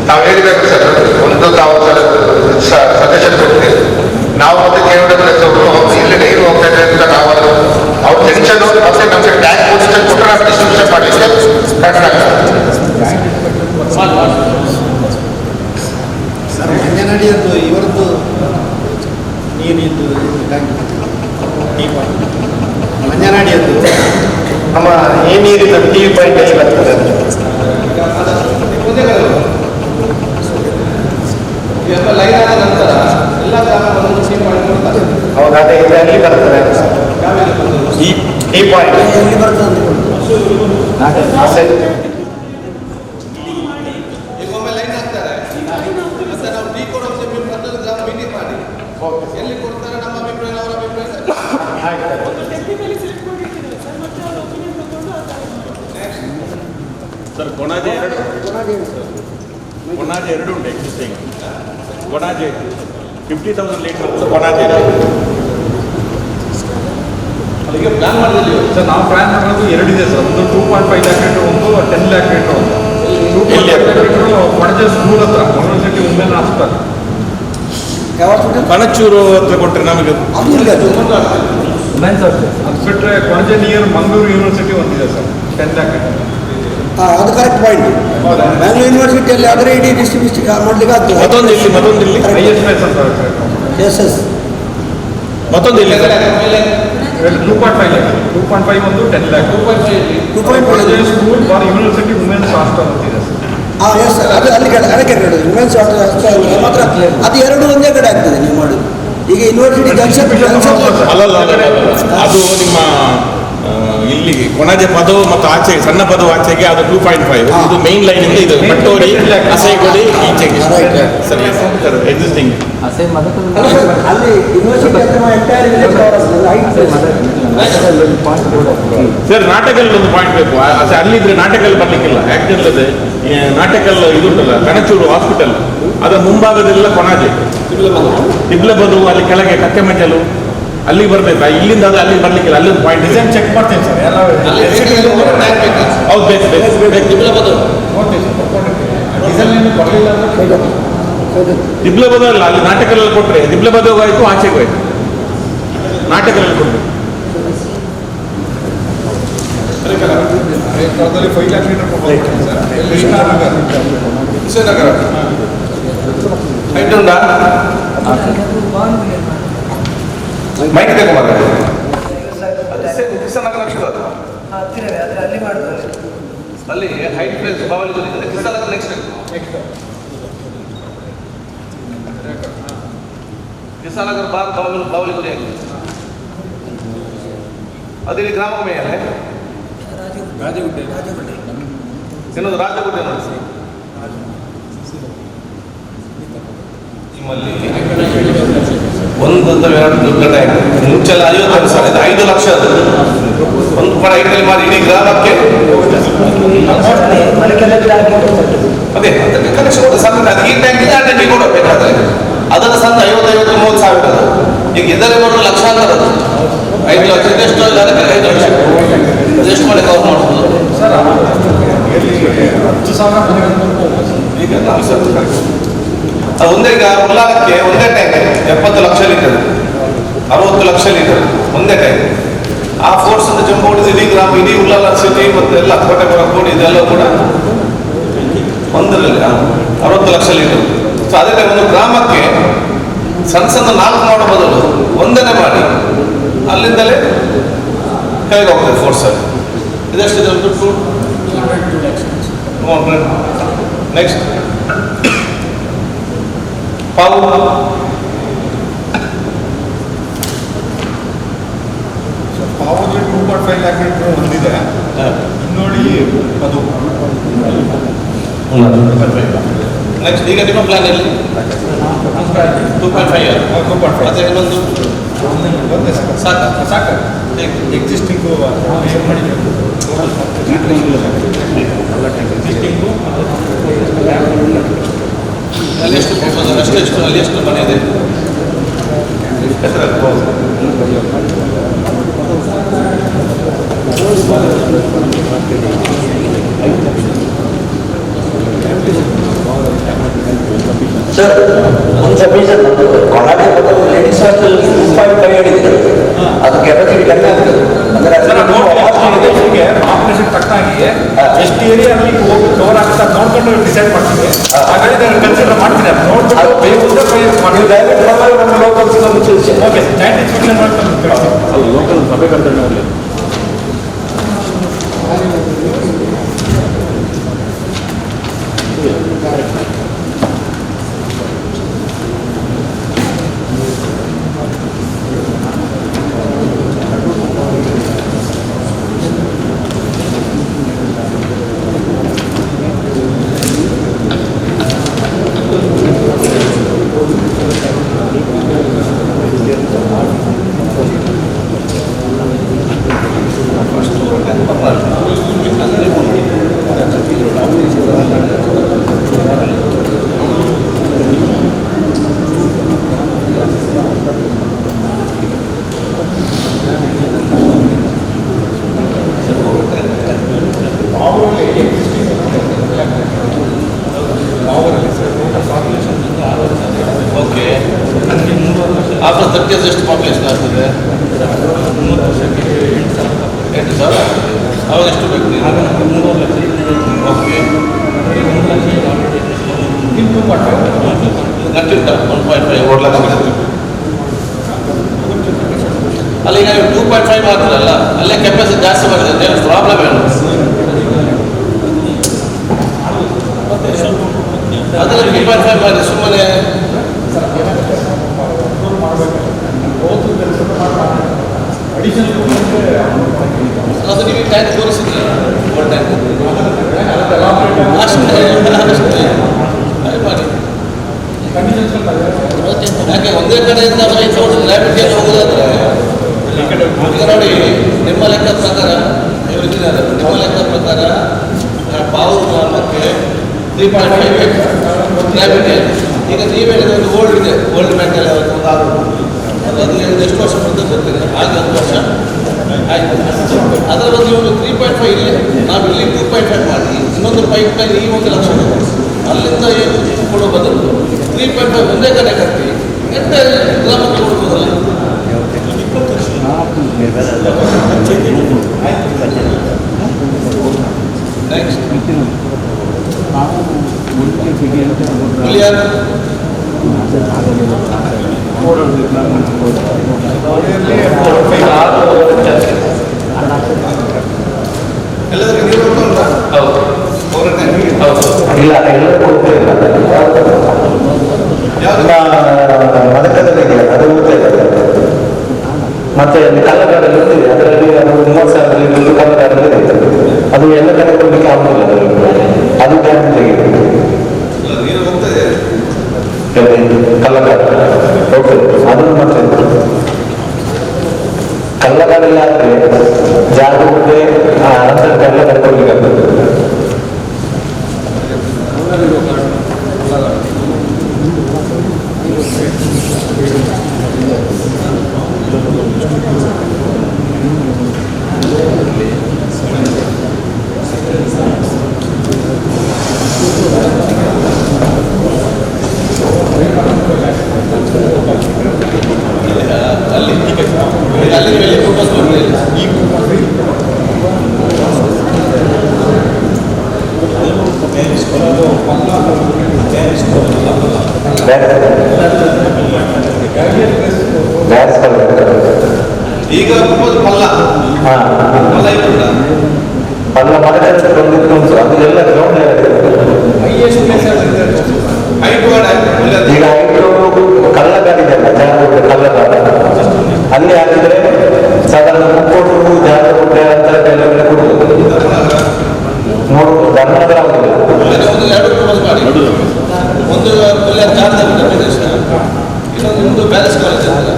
ನಾವು ಹೇಳಿದಾಗ ಸರ್ ಒಂದು ತಾವು ಸಜೆಷನ್ ಕೊಡ್ತೀವಿ ನಾವು ಮತ್ತೆ ಕೇವಲ ಇಲ್ಲಿ ನೀರು ಹೋಗ್ತಾ ಇದೆ ಅಂತ ನಾವು ಅವ್ರ ಟೆನ್ಷನ್ ಮತ್ತೆ ನಮಗೆ ಟ್ಯಾಂಕ್ ಪೊಸಿಷನ್ ಕೊಟ್ಟರೆ ಡಿಸ್ಟ್ರಿಬ್ಯೂಷನ್ ಮಾಡಲಿಕ್ಕೆ ಕಷ್ಟ ಆಗ್ತದೆ ಪಾಯಿಂಟ್ ಎಲ್ಲಿ ಬರ್ತದೆ ಅದು? ಎಲ್ಲ ಲೈನ್ ಆದ ನಂತರ ಎಲ್ಲ ಗ್ರಾಮಗಳನ್ನು ಸೀಲ್ ಮಾಡಿಕೊಡ್ತಾರೆ. ಹೌದು, ಅದೇ ಇದು ಎಲ್ಲಿ ಬರ್ತದೆ ಈ ಪಾಯಿಂಟ್ ಎಲ್ಲಿ ಬರ್ತದೆ? ಈಗ ಒಮ್ಮೆ ಲೈನ್ ಹಾಕ್ತಾರೆ, ಮತ್ತೆ ನಾವು ಟೀ ಕೊಡೋ ಪ್ರತಿ ಗ್ರಾಮ ಮೀಟಿಂಗ್ ಮಾಡಿ ಎಲ್ಲಿ ಕೊಡ್ತಾರೆ ನಮ್ಮ ಅಭಿಪ್ರಾಯ ಅವರ ಅಭಿಪ್ರಾಯ ಟೆಕ್ನಿಕಲಿ ಸೆಲೆಕ್ಟ್ ಮಾಡಿರ್ತೀವಿ ಸರ್, ಮತ್ತೆ ಅವ್ರ ಒಪಿನಿಯನ್ ತಗೊಂಡು ಆ ಥರ ಮಾಡಿ. ಸರ್ ಕೊಣಾಜೆ ಎರಡು ಉಂಟು ಎಕ್ಸಿಸ್ಟಿಂಗ್. ಕೊಣಾಜೆ 50,000 ಲೀಟರ್ ಕೊಣಾಜೆ ಈಗ ಪ್ಲಾನ್ ಮಾಡಿದ್ವಿ ಸರ್ ನಾವು ಪ್ಲಾನ್ ಮಾಡೋದು ಎರಡಿದೆ ಸರ್. ಒಂದು 2.5 ಲ್ಯಾಕ್ ಲೀಟರ್, ಒಂದು 10 ಲ್ಯಾಕ್ ಲೀಟರ್. ಒಂದು 2.5 ಲ್ಯಾಕ್ ಲೀಟರ್ ಕೊಣಜೆ ಸ್ಕೂಲ್ ಹತ್ರ, ಯೂನಿವರ್ಸಿಟಿ ವುಮೆನ್ ಹಾಸ್ಪಿಟಲ್. ಕಣಚೂರು ಹತ್ರ ಕೊಟ್ಟರೆ ನಮಗೆ ಅದು ಬಿಟ್ಟರೆ ಕೊಣಜೆ ನಿಯರ್ ಮಂಗಳೂರು ಯೂನಿವರ್ಸಿಟಿ ಒಂದಿದೆ ಸರ್, 10 ಲ್ಯಾಕ್ ಲೀಟರ್. ಅದು ಕರೆಕ್ಟ್ ಪಾಯಿಂಟ್. ಬ್ಯಾಂಗ್ಳೂರು ಯೂನಿವರ್ಸಿಟಿಯಲ್ಲಿ ಆದರೆ ಇಡೀ ಡಿಸ್ಟ್ರಿಬ್ಯೂಷನ್ ಮಾಡ್ಲಿಕ್ಕೆ ಆಗ್ತದೆ. ಮತ್ತೊಂದು ಇಲ್ಲಿ ISMS ಅಂತ ಎಸ್ ಎಸ್ ಮತ್ತೊಂದು ಇಲ್ಲಿ 2.5 ಲ್ಯಾಕ್, 2.5 ಒಂದು 10 lakh. 2.5 school for university women's hostel ಅಂತಿದೆ ಸರ್. ಹಾಂ ಎಸ್ ಅದು ಅಲ್ಲಿ ಅದಕ್ಕೆ ಹೇಳೋದು ವುಮೆನ್ಸ್ ಮಾತ್ರ ಅದು ಎರಡು ಒಂದೇ ಕಡೆ ಆಗ್ತದೆ ನೀವು ಮಾಡೋದು. ಈಗ ಯೂನಿವರ್ಸಿಟಿ ಜಂಕ್ಷನ್ ಅಲ್ಲಲ್ಲ ಅದು ನಿಮ್ಮ ಇಲ್ಲಿ ಕೊಣಾಜೆ ಪದವು ಮತ್ತು ಆಚೆ ಸಣ್ಣ ಪದವು ಆಚೆಗೆ ಅದು 2.5. ಇದು ಮೈನ್ ಲೈನ್ ಇಂದ ಇದು ಪಟ್ಟೋಡಿ ಅಸೈಗೋಡಿ ಈಚೆಗೆ ಸರಿ ಎಕ್ಸಿಸ್ಟಿಂಗ್. ಅಲ್ಲಿ ಯೂನಿವರ್ಸಿಟಿ ಎಂಟೈರ್ ವಿಲೇಜ್ ಸರ್ ನಾಟಕಲ್ ಒಂದು ಪಾಯಿಂಟ್ ಬೇಕು. ಅಲ್ಲಿದ್ರೆ ನಾಟಕಲ್ ಬರ್ಲಿಕ್ಕಿಲ್ಲ. ಆಕ್ಚುಲ್ ಅದೇ ನಾಟಕಲ್ ಇದು ಉಂಟಲ್ಲ ಕಣಚೂರು ಹಾಸ್ಪಿಟಲ್, ಅದರ ಮುಂಭಾಗದೆಲ್ಲ ಕೊಣಾಜೆ ತಿಬ್ಲಬದು, ಅಲ್ಲಿ ಕೆಳಗೆ ಕಕ್ಕೆಮಂಜಲು ಅಲ್ಲಿಗೆ ಬರಬೇಕು. ಇಲ್ಲಿಂದ ಅದು ಅಲ್ಲಿಗೆ ಬರ್ಲಿಕ್ಕಿಲ್ಲ. ಅಲ್ಲಿ ಒಂದು ಪಾಯಿಂಟ್ ಡಿಸೈನ್ ಚೆಕ್ ಮಾಡ್ತೇನೆ ಸರ್. ಎಲ್ಲ ಹೌದು ಬೇಕು ದಿಬ್ಲಬದು ಅಲ್ಲ, ಅಲ್ಲಿ ನಾಟಕಲ್ಲಿ ಕೊಟ್ಟರೆ ದಿಬ್ಲಬದು ಆಯಿತು, ಆಚೆಗೂ ಆಯಿತು. ನಾಟಕದಲ್ಲಿ ಕೊಟ್ಟರೆ 5 ಲ್ಯಾಕ್ ಲೀಟರ್ ವಿಜಯನಗರ ಹೈಟ್ ಉಂಟಾ? ಮೈಕ್ ತಗೊಂಬಾರ ಅಲ್ಲಿ ಹೈಟ್ ಪ್ಲೇಸ್ ಬಾವಲಿ ನೆಕ್ಸ್ಟ್ ಕಿಸಾನಗರ ಬಾವಲಿ ಗುರಿ ಆಗಿದೆ. ಅದೇ ಗ್ರಾಮ ಮೇಲೆ ಇನ್ನೊಂದು ರಾಜಗುಡ್ಡೆ ನೋಡಿ. ನಿಮ್ಮಲ್ಲಿ ಒಂದು ಎರಡು ದುರ್ಘಟನೆ ಆಗಿದೆ. ಮುಂಚೆಲ್ಲ 50,000 ಇದು 5 ಲಕ್ಷ. ಅದು ಒಂದು ಕೂಡ ಐಟಲ್ಲಿ ಮಾಡಿ ಇಡೀ ಗ್ರಾಮಕ್ಕೆ ಅದೇ ಅದಕ್ಕೆ ಕನೆಕ್ಷನ್ ಕೊಟ್ಟು ಸಣ್ಣ ಅದು ಈ ಟ್ಯಾಂಕಿಗೆ ಆ ಟ್ಯಾಂಕಿಗೆ ಕೊಡಬೇಕಾದ್ರೆ ಅದನ್ನು ಸಣ್ಣ 50-30 ಸಾವಿರ. ಅದು ಈಗ ಇದರಲ್ಲಿ ಬರೋದು ಲಕ್ಷಾಂತರ. ಅದು 5 ಲಕ್ಷ ಎಷ್ಟು ಅದಕ್ಕೆ 5 ಲಕ್ಷ ಎಷ್ಟು ಮಾಡಿ ಕವರ್ ಮಾಡ್ಬೋದು ಸರ್. 10,000 ಈಗ ನಾವು ಸರ್ ಅದು ಒಂದೇ ಉಲ್ಲಾರಕ್ಕೆ ಒಂದೇ tank 70 lakh litre, 60 lakh litre ಒಂದೇ ಟ್ಯಾಂಕ್. ಆ ಫೋರ್ಸ್ ಅಂತ ಜಂಪ್ ಹೊಡೆದು ಇಡೀ ಗ್ರಾಮ, ಇಡೀ ಉಲ್ಲಾಲ ಸಿಟಿ ಮತ್ತು ಎಲ್ಲ ಕೋಟೆಪುರ ಕೋಡಿ ಇದೆಲ್ಲ ಕೂಡ ಒಂದರಲ್ಲಿ 60 ಲಕ್ಷ ಲೀಟರ್. ಸೊ ಅದೇ ಟೈಮ್ ಒಂದು ಗ್ರಾಮಕ್ಕೆ ಸಣ್ಣ ಸಣ್ಣ 4 ಮಾಡೋ ಬದಲು ಒಂದನೇ ಮಾಡಿ ಅಲ್ಲಿಂದಲೇ ಕೆಳಗೆ ಹೋಗ್ತದೆ ಫೋರ್ಸಲ್ಲಿ. ಇದೆಷ್ಟು ದುಡ್ಡು? 200. ನೆಕ್ಸ್ಟ್ ಪಾವು ಪಾವಲ್ಲಿ 2.5 ಲ್ಯಾಕ್ ಲೀಟರ್ ಒಂದಿದೆ. ನೋಡಿ ಅದು ನೆಕ್ಸ್ಟ್ ಈಗ ನಿಮ್ಮ ಪ್ಲಾನ್ ಎಲ್ಲಿ? 2.5 ಮತ್ತೆ ಇನ್ನೊಂದು ಒಂದೇ ಸಾಕು ಎಕ್ಸಿಸ್ಟಿಂಗು ಏನು ಮಾಡಿದ್ದೇವೆ ಎಕ್ಸಿಸ್ಟಿಂಗು ಅಲ್ಲಿ ಎಷ್ಟು ಪ್ರಪೋಸಲ್ ಅಷ್ಟೆಷ್ಟು ಅಲ್ಲಿ ಎಷ್ಟು ಮನೆ ಇದೆ? ಸರ್ ಒಂದು ಸಬ್ಮಿಷನ್ ಕೊಣಾಜೆ ಮತ್ತು ಲೇಡೀಸ್ ಹಾಸ್ಟೆಲ್ 2.5 ಹೇಳಿದ್ರು. ಅದು ಕೆಪಾಸಿಟಿ ಕಡಿಮೆ ಆಗ್ತದೆ. ಅಂದರೆ ಪಾಪ್ಯುಲೇಷನ್ ತಕ್ಕಾಗಿ ಎಷ್ಟು ಏರಿಯಾದಲ್ಲಿ ಹೋಗಿ ಕವರ್ ಆಗ್ತಾ ನೋಡ್ಕೊಂಡು ಡಿಸೈಡ್ ಮಾಡ್ತೀವಿ. ಹಾಗಾಗಿ ನಾನು ಕನ್ಸಿಡರ್ ಮಾಡ್ತೀನಿ. ಅದು ನೋಡ್ಬಿಟ್ಟು ದಯವಿಟ್ಟು ನಮ್ಮ ಲೋಕಲ್ ಓಕೆ ಜಾಯಿಂಟ್ ಇನ್ಸ್ಪೆಕ್ಷನ್ ಮಾಡ್ಕೊಂಡು ಲೋಕಲ್ ಸಭೆ ಕರೆದ್ರೆ ಓಕೆ ಆಫ್ಟರ್ 30 years ಎಷ್ಟು ಪಾಪ್ಯುಲೇಷನ್ ಆಗ್ತದೆ? 8,000. ಅವಾಗ ಎಷ್ಟು ಬೇಕು? ಓಕೆ ಗಂಟಿಂಟ 1.5 4 ಲಕ್ಷ ಅಲ್ಲ. ಈಗ ನೀವು 2.5 ಮಾಡ್ತೀರಲ್ಲ, ಅಲ್ಲೇ ಕೆಪಾಸಿಟಿ ಜಾಸ್ತಿ ಮಾಡಿದೆ, ಪ್ರಾಬ್ಲಮ್ ಏನು? ಅದರಲ್ಲಿ 2.5 ಮಾಡಿ ಸುಮ್ಮನೆ ಅದು ನೀವು ಟ್ಯಾಂಕ್ ತೋರಿಸಿದ್ರೆ ಅಷ್ಟೇ ಮಾಡಿ. ಯಾಕೆ ಒಂದೇ ಕಡೆಯಿಂದ ಲ್ಯಾಬಿಟಿಯಲ್ಲಿ ಹೋಗೋದಾದ್ರೆ ಈಗ ನೋಡಿ, ನಿಮ್ಮ ಲೆಕ್ಕ ಪ್ರಕಾರ ನಿಮ್ಮ ಲೆಕ್ಕ ಪ್ರಕಾರ ಪಾವೂರು ಗ್ರಾಮಕ್ಕೆ 3.5 ಲ್ಯಾಬಿಟಿ. ಈಗ ನೀವು ಹೇಳಿದ ಒಂದು ಓಲ್ಡ್ ಇದೆ, ಓಲ್ಡ್ ಮೆಂಟಲ್ ಒಂದು ಅದು ಎಷ್ಟು ವರ್ಷ ಮುಂದೆ ಗೊತ್ತಿದೆ, ಹಾಗೆ 10 ವರ್ಷ ಆಯಿತು. ಅದರ ಒಂದು ನೀವು 3.5 ಇಲ್ಲಿ, ನಾವು ಇಲ್ಲಿ 2.5 ಮಾಡಿ ಇನ್ನೊಂದು ಪೈಪ್ ಲೈನ್ ಈ 1 ಲಕ್ಷ ಅಲ್ಲಿಂದ ಕೊಡೋ ಬದಲು 3.5 ಒಂದೇ ಕಡೆ ಕಟ್ಟಿ ಎಂತ ಗ್ರಾಮಕ್ಕೆ ಕೊಡ್ಬೋದಲ್ಲ. Next clear. ಎಲ್ಲದಕ್ಕೆ ನೀರು ಉಂಟಾ? ಇಲ್ಲ, ಎಲ್ಲರಿಗೂ ಮದಕದಲ್ಲಿ ಅದು ಮತ್ತೆ ಕಲ್ಲಗಾರಲ್ಲಿ ಇರ್ತಿದೆ, ಅದರಲ್ಲಿ ಅದು 30,000 ಕಲ್ಲಗಾರಲ್ಲಿ ಇದೆ. ಅದು ಎಲ್ಲ ಕಡೆ ಕೊಡಲಿಕ್ಕೆ ಆಗುದಿಲ್ಲ, ಅದು ಡ್ಯಾಮೇಜ್ ಆಗಿದೆ. ನೀರು ಹೋಗ್ತದೆ ಕಲ್ಲಗಾರ ಹೋಗ್ತದೆ, ಅದನ್ನು ಮತ್ತೆ ಕಲ್ಲಗಾರಿಲ್ಲ ಆದರೆ ಜಾಗ ಮುಂದೆ ನಂತರ ಎಲ್ಲ ಕರ್ಕೊಳ್ಲಿಕ್ಕೆ ಆಗ್ತದೆ. ಅಲ್ಲಿ ಮೇಲೆ ಫೋಟೋಸ್ ಈಗ ಪಲ್ಲ ಪಲ್ಲ ಇತ್ತು, ಪಲ್ಲ ಮರಕ್ಕೆ ಬಂದಿತ್ತು ಅದು ಎಲ್ಲ ಗ್ರೌಂಡ್ ಈಗ ಐಟು ಕಲ್ಲಗಾರಿದೆಯಲ್ಲ, ಜಾಗ ಕಲ್ಲಗಾರ ಅಲ್ಲಿ ಹಾಕಿದ್ರೆ ಸಾಧಾರಣ 3 ಕೋಟಿ ಜಾಗ ಕೊಟ್ಟೆ ಅಂತ ಎಲ್ಲ ಕೊಡ್ಬೋದು. ನೋಡ್ಬೋದು, ಧರ್ಮದ ಆಗುದಿಲ್ಲ. ಒಂದು 2 ಪ್ರಪೋಸ್ ಮಾಡಿ, ಒಂದು ಪ್ರದೇಶ, ಇನ್ನೊಂದು ಬ್ಯಾಲೆನ್ಸ್ ಕಾಲೇಜ್ ಅಂತ.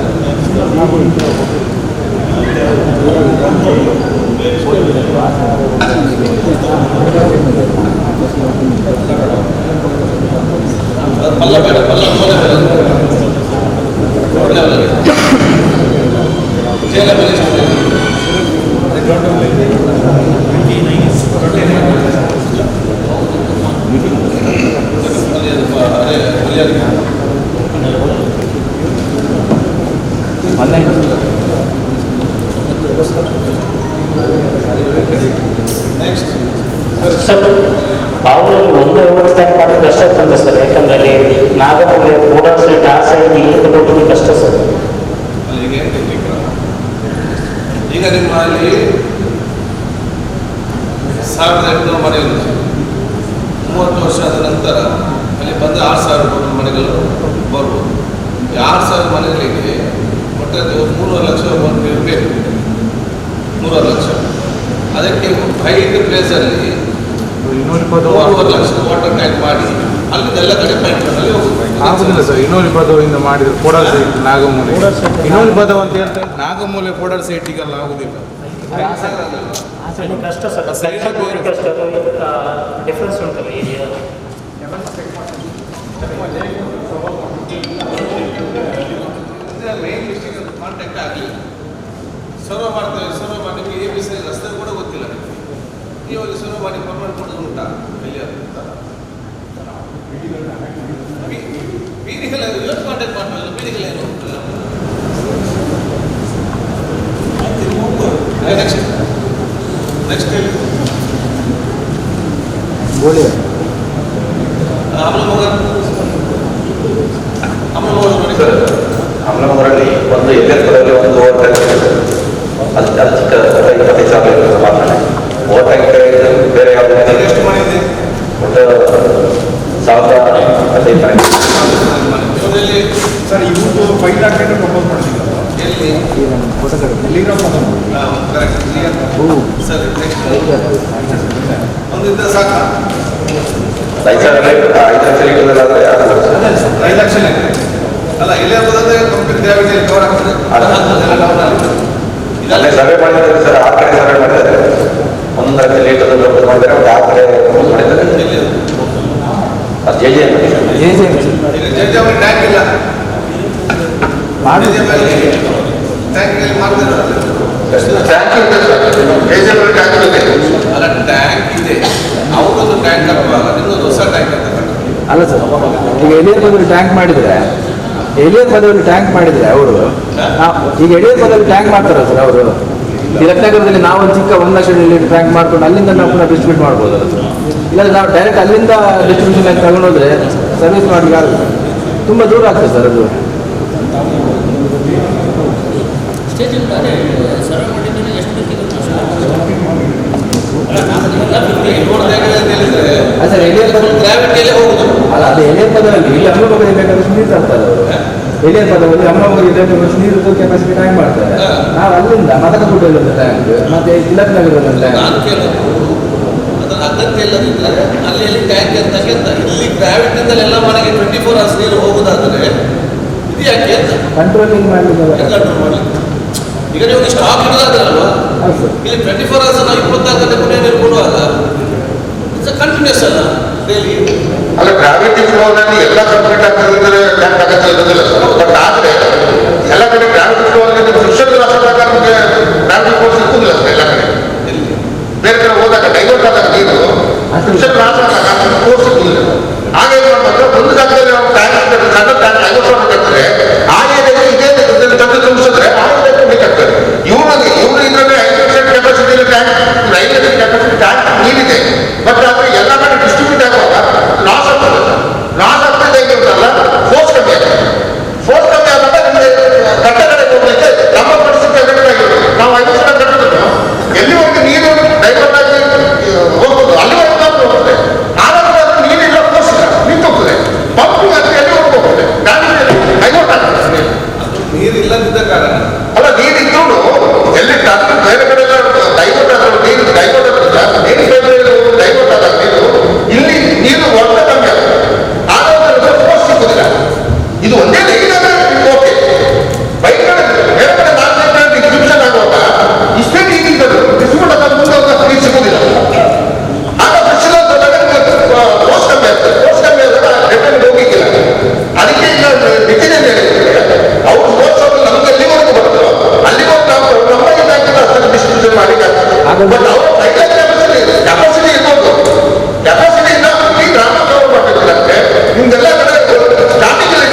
ಪಲ್ಲ ಬೇಡ, ಪಲ್ಲ ಮೂಲೆ ಬೇಡ, ಚೇಲ ಮೇಲೆ ನೆಕ್ಸ್ಟ್ ಸರ್, ಬಾವುರಲ್ಲಿ ಒಂದೇ ಓಡಿಸ್ದಾಗ ಮಾತ್ರ ಕಷ್ಟ ಆಗ್ತದೆ ಸರ್. ಯಾಕಂದ್ರೆ ನಾಗಮೂಲೆ ಕೂಡ ಸೈಡ್ ಆ ಸೈಡ್ ಇಲ್ಲಿಂದ ಹೋಗೋದು ಕಷ್ಟ ಸರ್. ಈಗ ನಿಮ್ಮ ಅಲ್ಲಿ 1800 ಮನೆಗಳು 30 ವರ್ಷ ಆದ ನಂತರ ಅಲ್ಲಿ ಬಂದ 6,000 ಮನೆಗಳು ಬರ್ಬೋದು. 6,000 ಮನೆಗಳಿಗೆ ಒಟ್ಟಾರೆ 3 ಲಕ್ಷ ಇರಬೇಕು, 3 ಲಕ್ಷ. ಅದಕ್ಕೆ ಹೈಟ್ ಪ್ಲೇಸಲ್ಲಿ 2.5 ಲಕ್ಷ ವಾಟರ್ ಟ್ಯಾಂಕ್ ಮಾಡಿ ಅಲ್ಲಿಂದ ಎಲ್ಲ ಕಡೆ ಪೈಪ್ನಲ್ಲಿ ಆಗುದಿಲ್ಲ ಸರ್. 220 ಮಾಡಿದ್ರೆ ಕೋಡಲ್ ಸೈಟ್ ನಾಗಮೂಲೆ, 220 ಅಂತ ಹೇಳ್ತಾರೆ ನಾಗಮೂಲೆ ಕೋಡಲ್ ಸೈಟಿಗೆಲ್ಲ ಆಗುದಿಲ್ಲ. ಕಷ್ಟ ಸರ್ ಕಷ್ಟ ಡಿಫ್ರೆನ್ಸ್ ಉಂಟಲ್ಲ ಏರಿಯಾ ಮೇನ್ ಡಿಸ್ಟ್ರಿಕ್ಟ್ ಕಾಂಟ್ಯಾಕ್ಟ್ ಆಗಲಿ ಸರ್ವ್ ಮಾಡ್ತೇವೆ. ಸರ್ವ್ ಮಾಡಿ ನಿಮಗೆ ABC ರಸ್ತೆ ಕೂಡ ಗೊತ್ತಿಲ್ಲ ನಿಮಗೆ. ನೀವು ಸರ್ವ್ ಮಾಡಿ ಪರ್ಮನೆಂಟ್ ಕೊಡೋದು ಉಂಟಾ ಬೀದಿಗೆಲ್ಲ ಇವತ್ತು ಕಾಂಟ್ಯಾಕ್ಟ್ ಮಾಡ್ತಾರೆ. ಬೀದಿಗೆಲ್ಲ ಏನು ನೆಕ್ಸ್ಟ್ ಹೇಳಿ ನೋಡಿ ಸರ್. ಅಮಲಮೂರಲ್ಲಿ ಒಂದು ಎಲ್ಲಿರ್ತದಲ್ಲಿ ಒಂದು ಓವರ್ ಟ್ಯಾಂಕ್ ಇದೆ ಸರ್. ಅದು ಚಿಕ್ಕ 25 ಸಾವಿರ ಇರ್ತದೆ ಮಾತ್ರ. ಓವರ್ ಟ್ಯಾಂಕ್ ಬೇರೆ ಯಾವುದೇ ಎಷ್ಟು ಮಾಡಿದೆ ಒಟ್ಟು 1,015 ಸರ್ ಇವ್ರದ್ದು 5 lakh ಪ್ರಪೋಸ್ ಮಾಡಿದ್ದೀವಿ ಎಲ್ಲಿ ಸರಿ ಒಂದು ಇದ್ದ ಸಾಕ 5 ಲಕ್ಷ ಲೀಟರ್ದಾದ್ರೆ 5 ಲಕ್ಷ ಅಲ್ಲ ಇಲ್ಲೇ ಬರೋದೇ ಕಂಪ್ಲೀಟ್ ಗ್ರಾವಿಟಿ ಕವರ್ ಆಗ್ತದೆ. ಇದಲ್ಲೇ ಸರ್ವೆ ಮಾಡಿದ್ದಾರೆ ಸರ್. ಆ ಕಡೆ ಸರ್ವೆ ಮಾಡಿದ್ದಾರೆ 1 ಲಕ್ಷ ಲೀಟರ್ ಮಾಡಿದ್ದಾರೆ. ಆ ಕಡೆ ಮಾಡಿದ್ದಾರೆ ಅದು ಜೆ ಜಡ್ಜ್ ಅವ್ರಿಗೆ ಟ್ಯಾಂಕ್ ಇಲ್ಲ. ಟ್ಯಾಂಕ್ ಮಾಡ್ತಾರೆ ಟ್ಯಾಂಕ್ ಇದೆ ಸರ್. ಟ್ಯಾಂಕ್ ಇದೆ. ಅಲ್ಲ ಟ್ಯಾಂಕ್ ಇದೆ. ಅವ್ರದ್ದು ಟ್ಯಾಂಕ್ ಹಾಕುವಾಗ ನಿಮ್ಮದು ಹೊಸ ಟ್ಯಾಂಕ್ ಅಂತ ಅಲ್ಲ ಸರ್, ಈಗ ಎಲಿಯರ್ ಬದಲು ಟ್ಯಾಂಕ್ ಮಾಡಿದರೆ ಅವರು ಈಗ ಎಲಿಯರ್ ಬದಲು ಟ್ಯಾಂಕ್ ಮಾಡ್ತಾರಲ್ಲ ಸರ್ ಅವರು. ಈ ರತ್ನಗರದಲ್ಲಿ ನಾವು ಒಂದು ಚಿಕ್ಕ 1 ಲಕ್ಷ ಲೀಟರ್ ಟ್ಯಾಂಕ್ ಮಾಡ್ಕೊಂಡು ಅಲ್ಲಿಂದ ನಾವು ಪುನಃ ಡಿಸ್ಟ್ರಿಬ್ಯೂಟ್ ಮಾಡ್ಬೋದಲ್ಲ ಸರ್. ಇಲ್ಲಾಂದ್ರೆ ನಾವು ಡೈರೆಕ್ಟ್ ಅಲ್ಲಿಂದ ಡಿಸ್ಟ್ರಿಬ್ಯೂಷನ್ ಆಗಿ ತಗೊಂಡೋದ್ರೆ ಸರ್ವಿಸ್ ಮಾಡಲಿಕ್ಕೆ ಆಗುತ್ತೆ. ತುಂಬ ದೂರ ಆಗ್ತದೆ ಸರ್ ಅದು. ಸ್ಟೇಜಿಂದ ಸರ್ವ್ ಮಾಡಿದ್ರೆ ಎಷ್ಟು ಬೇಕಿದ್ರು ಸರ್ ಎಲಿಯರ್ ಬದಲು ಗ್ರಾವಿಟಿಯಲ್ಲೇ ಹೋಗುದು. ಅಲ್ಲ ಅದು ಎಲಿಯರ್ ಬದಲಲ್ಲಿ ಇಲ್ಲಿ ಅಮಲಮೂರಿಗೆ ಬೇಕಾದಷ್ಟು ನೀರು ತರ್ತಾರೆ ಅವರು. ಎಲಿಯರ್ ಬದಲಲ್ಲಿ ಅಮಲಮೂರಿಗೆ ಬೇಕಾದಷ್ಟು ನೀರು ಕೆಪಾಸಿಟಿ ಟ್ಯಾಂಕ್ ಮಾಡ್ತಾರೆ. ನಾವು ಅಲ್ಲಿಂದ ಮದಕಗುಡ್ಡಲ್ಲಿ ಒಂದು ಟ್ಯಾಂಕ್ ಮತ್ತೆ ತಿಲಕ್ ನಗರದ ಒಂದು ಟ್ಯಾಂಕ್. ನಾನು ಕೇಳೋದು ಅದರ ಅಗತ್ಯ ಇಲ್ಲದಿದ್ದರೆ ಅಲ್ಲಿ ಟ್ಯಾಂಕ್ ಅಂತ ಇಲ್ಲಿ ಗ್ರಾವಿಟಿಯಿಂದಲೆಲ್ಲ ಮನೆಗೆ 24 hours ನೀರು ಹೋಗುದಾದರೆ ಇದು ಯಾಕೆ ಅಂತ ಕಂಟ್ರೋಲಿಂಗ್ ಮಾಡಲಿಕ್ಕೆ ಕಂಟ್ರೋಲ್ ಮಾಡಲಿಕ್ಕೆ. ಈಗ ನೀವು ಸ್ಟಾಕ್ ಇಡೋದಾದ್ರಲ್ವಾ ಇಲ್ಲಿ 24 hours ನಾವು 24 ಗಂಟೆ ಕೂಡ ನೀರು ಕೊಡುವಾಗ ಇಟ್ಸ್ ಕಂಟಿನ್ಯೂಸ್ ಅಲ್ಲ ಡೈಲಿ. ಅಲ್ಲ ಗ್ರಾವಿಟಿ ಫ್ಲೋನಲ್ಲಿ ಎಲ್ಲ ಕಂಪ್ಲೀಟ್ ಆಗ್ತದೆ ಟ್ಯಾಂಕ್ ಅಗತ್ಯ ಇರೋದಿಲ್ಲ ಸರ್. ಬಟ್ ಆದರೆ ಎಲ್ಲ ಕಡೆ ಗ್ರಾವಿಟಿ ಫ್ಲೋನಲ್ಲಿ ಫಿಶರ್ ರಾಷ್ಟ್ರ ಪ್ರಕಾರ ನಮಗೆ ಗ್ರಾವಿಟಿ ಫೋರ್ಸ್ ಇರುವುದಿಲ್ಲ ಸರ್. ಎಲ್ಲ ಕಡೆ ಬೇರೆ ಕಡೆ ಹೋದಾಗ ಡೈವರ್ಟ್ ಆದಾಗ ನೀರು ಫಿಶರ್ ರಾಷ್ಟ್ರ ಫೋರ್ಸ್ ಇರುವುದಿಲ್ಲ. ಹಾಗೆ ಮಾಡ್ತಾರೆ ಒಂದು ಜಾಗದಲ್ಲಿ ನಾವು ಟ್ಯಾಂಕ್ ಸಣ್ಣ ಟ್ಯಾಂಕ್ 50 ಸಾವಿರ ಕಟ್ತಾರೆ. ಆ ಏರಿಯಾದಲ್ಲಿ ಇದೇ ತಂದು ತುಂಬಿಸಿದ್ರೆ ಆ ಏರಿಯಾಕ್ಕೆ ಬೇಕಾಗ್ತದೆ. ಇವರು ಇದರಲ್ಲಿ 5% ಕೆಪಾಸಿಟಿ ಟ್ಯಾಂಕ್ 5% ಕೆಪಾಸಿಟಿ ಟ್ಯಾಂಕ್ ನೀಡಿದೆ. ಬಟ್ ಆದರೆ ಎಲ್ಲ ಕಡೆ ಡಿಸ್ಟ್ರಿಬ್ಯೂಟ್ ಆಗುವಾಗ ಲಾಸ್ ಆಗ್ತದೆ. ಲಾಸ್ ಆಗ್ತದೆ ಹೇಗೆ ಉಂಟಲ್ಲ ಫೋರ್ಸ್ ಕಮ್ಮಿ ಆಗ್ತದೆ. ಫೋರ್ಸ್ ಕಮ್ಮಿ ಆದಾಗ ನಿಮಗೆ ಕಟ್ಟಡಕ್ಕೆ ಹೋಗ್ಲಿಕ್ಕೆ ನಮ್ಮ ಪರಿಸ್ಥಿತಿ ಎದುರಾಗಿರೋದು. ನಾವು 50 ಸಾವಿರ ಕಟ್ಟೋದು ಎಲ್ಲಿವರೆಗೆ ನೀರು ಡೈವರ್ಟ್ ಆಗಿ ಹೋಗ್ಬೋದು ಅಲ್ಲಿವರೆಗೆ ಮಾತ್ರ ಹೋಗ್ತದೆ. ಆವಾಗ ಅದು ನೀರಿಲ್ಲ ಫೋರ್ಸ್ ಇಲ್ಲ ನಿಂತು ಹೋಗ್ತದೆ. ಪಂಪಿಂಗ್ ಅಂತ ಎಲ್ಲಿವರೆಗೆ ಹೋಗ್ತದೆ ಡ್ಯಾಮೇಜ್ ಡೈವರ್ಟ್ ಆಗ್ತದೆ. ಅದು ನೀರು ಇಲ್ಲದಿದ್ದ ಕಾರಣ ಅಲ್ಲ ನೀರಿದ್ರು ಎಲ್ಲಿ ಬೇರೆ ಕಡೆ ಡೈವರ್ಟ್ ಆದ್ರೆ ನೀರು ಡೈವರ್ಟ್ ಆಗ್ತದೆ. ನೀರು ಡೈವರ್ಟ್ ಆದಾಗ ನೀರು ಇಲ್ಲಿ ನೀರು ಒಳ್ಳೆ ಕಮ್ಮಿ ಆಗ್ತದೆ. ಆಗ ಫೋರ್ಸ್ ಸಿಗುದಿಲ್ಲ. ಇದು ಒಂದೇ ಲೈನ್ ಆದರೆ ಓಕೆ. ಬೈಕ್ ಕಡೆ ಬೇರೆ ಕಡೆ 4 ಕಡೆ ಡಿಸ್ಟ್ರಿಬ್ಯೂಷನ್ ಆಗುವಾಗ ಇಷ್ಟೇ ನೀರು ಇದ್ದದ್ದು ಡಿಸ್ಟ್ರಿಬ್ಯೂಟ್ ಆದಾಗ ಮುಂದೆ ಹೋದಾಗ ನೀರು ಸಿಗುದಿಲ್ಲ. ಆಗ ಫೋರ್ಸ್ ಕಮ್ಮಿ ಆಗ್ತದೆ. ಫೋರ್ಸ್ ಕಮ್ಮಿ ಆದಾಗ ರಿಟರ್ನ್ ಹೋಗಿಕ್ಕಿಲ್ಲ. ಅದಕ್ಕೆ ಈಗ ಡಿಸಿಷನ್ ಹೇಳಿದ್ರೆ ಅವ್ರು ಫೋರ್ಸ್ ನಮ್ಗೆ ಎಲ್ಲಿವರೆಗೂ ಬರ್ತದೆ ಅಲ್ಲಿವರೆಗೂ ನಾವು ನಮ್ಮ ಇದಾಗಿಲ್ಲ ಅದನ್ನು ಡಿಸ್ಟ್ರಿಬ್ಯೂಷನ್ ಮಾಡಿ. ಬಟ್ ಅವರು ಕೆಪಾಸಿಟಿ ಇರ್ಬೋದು. ಕೆಪಾಸಿಟಿಯಿಂದ ಈ ಗ್ರಾಮ ಕವರ್ ಮಾಡಬೇಕಂದ್ರೆ ನಿಮ್ದೆಲ್ಲ ಕಡೆ ಸ್ಟಾರ್ಟಿಂಗ್ ಅಲ್ಲಿ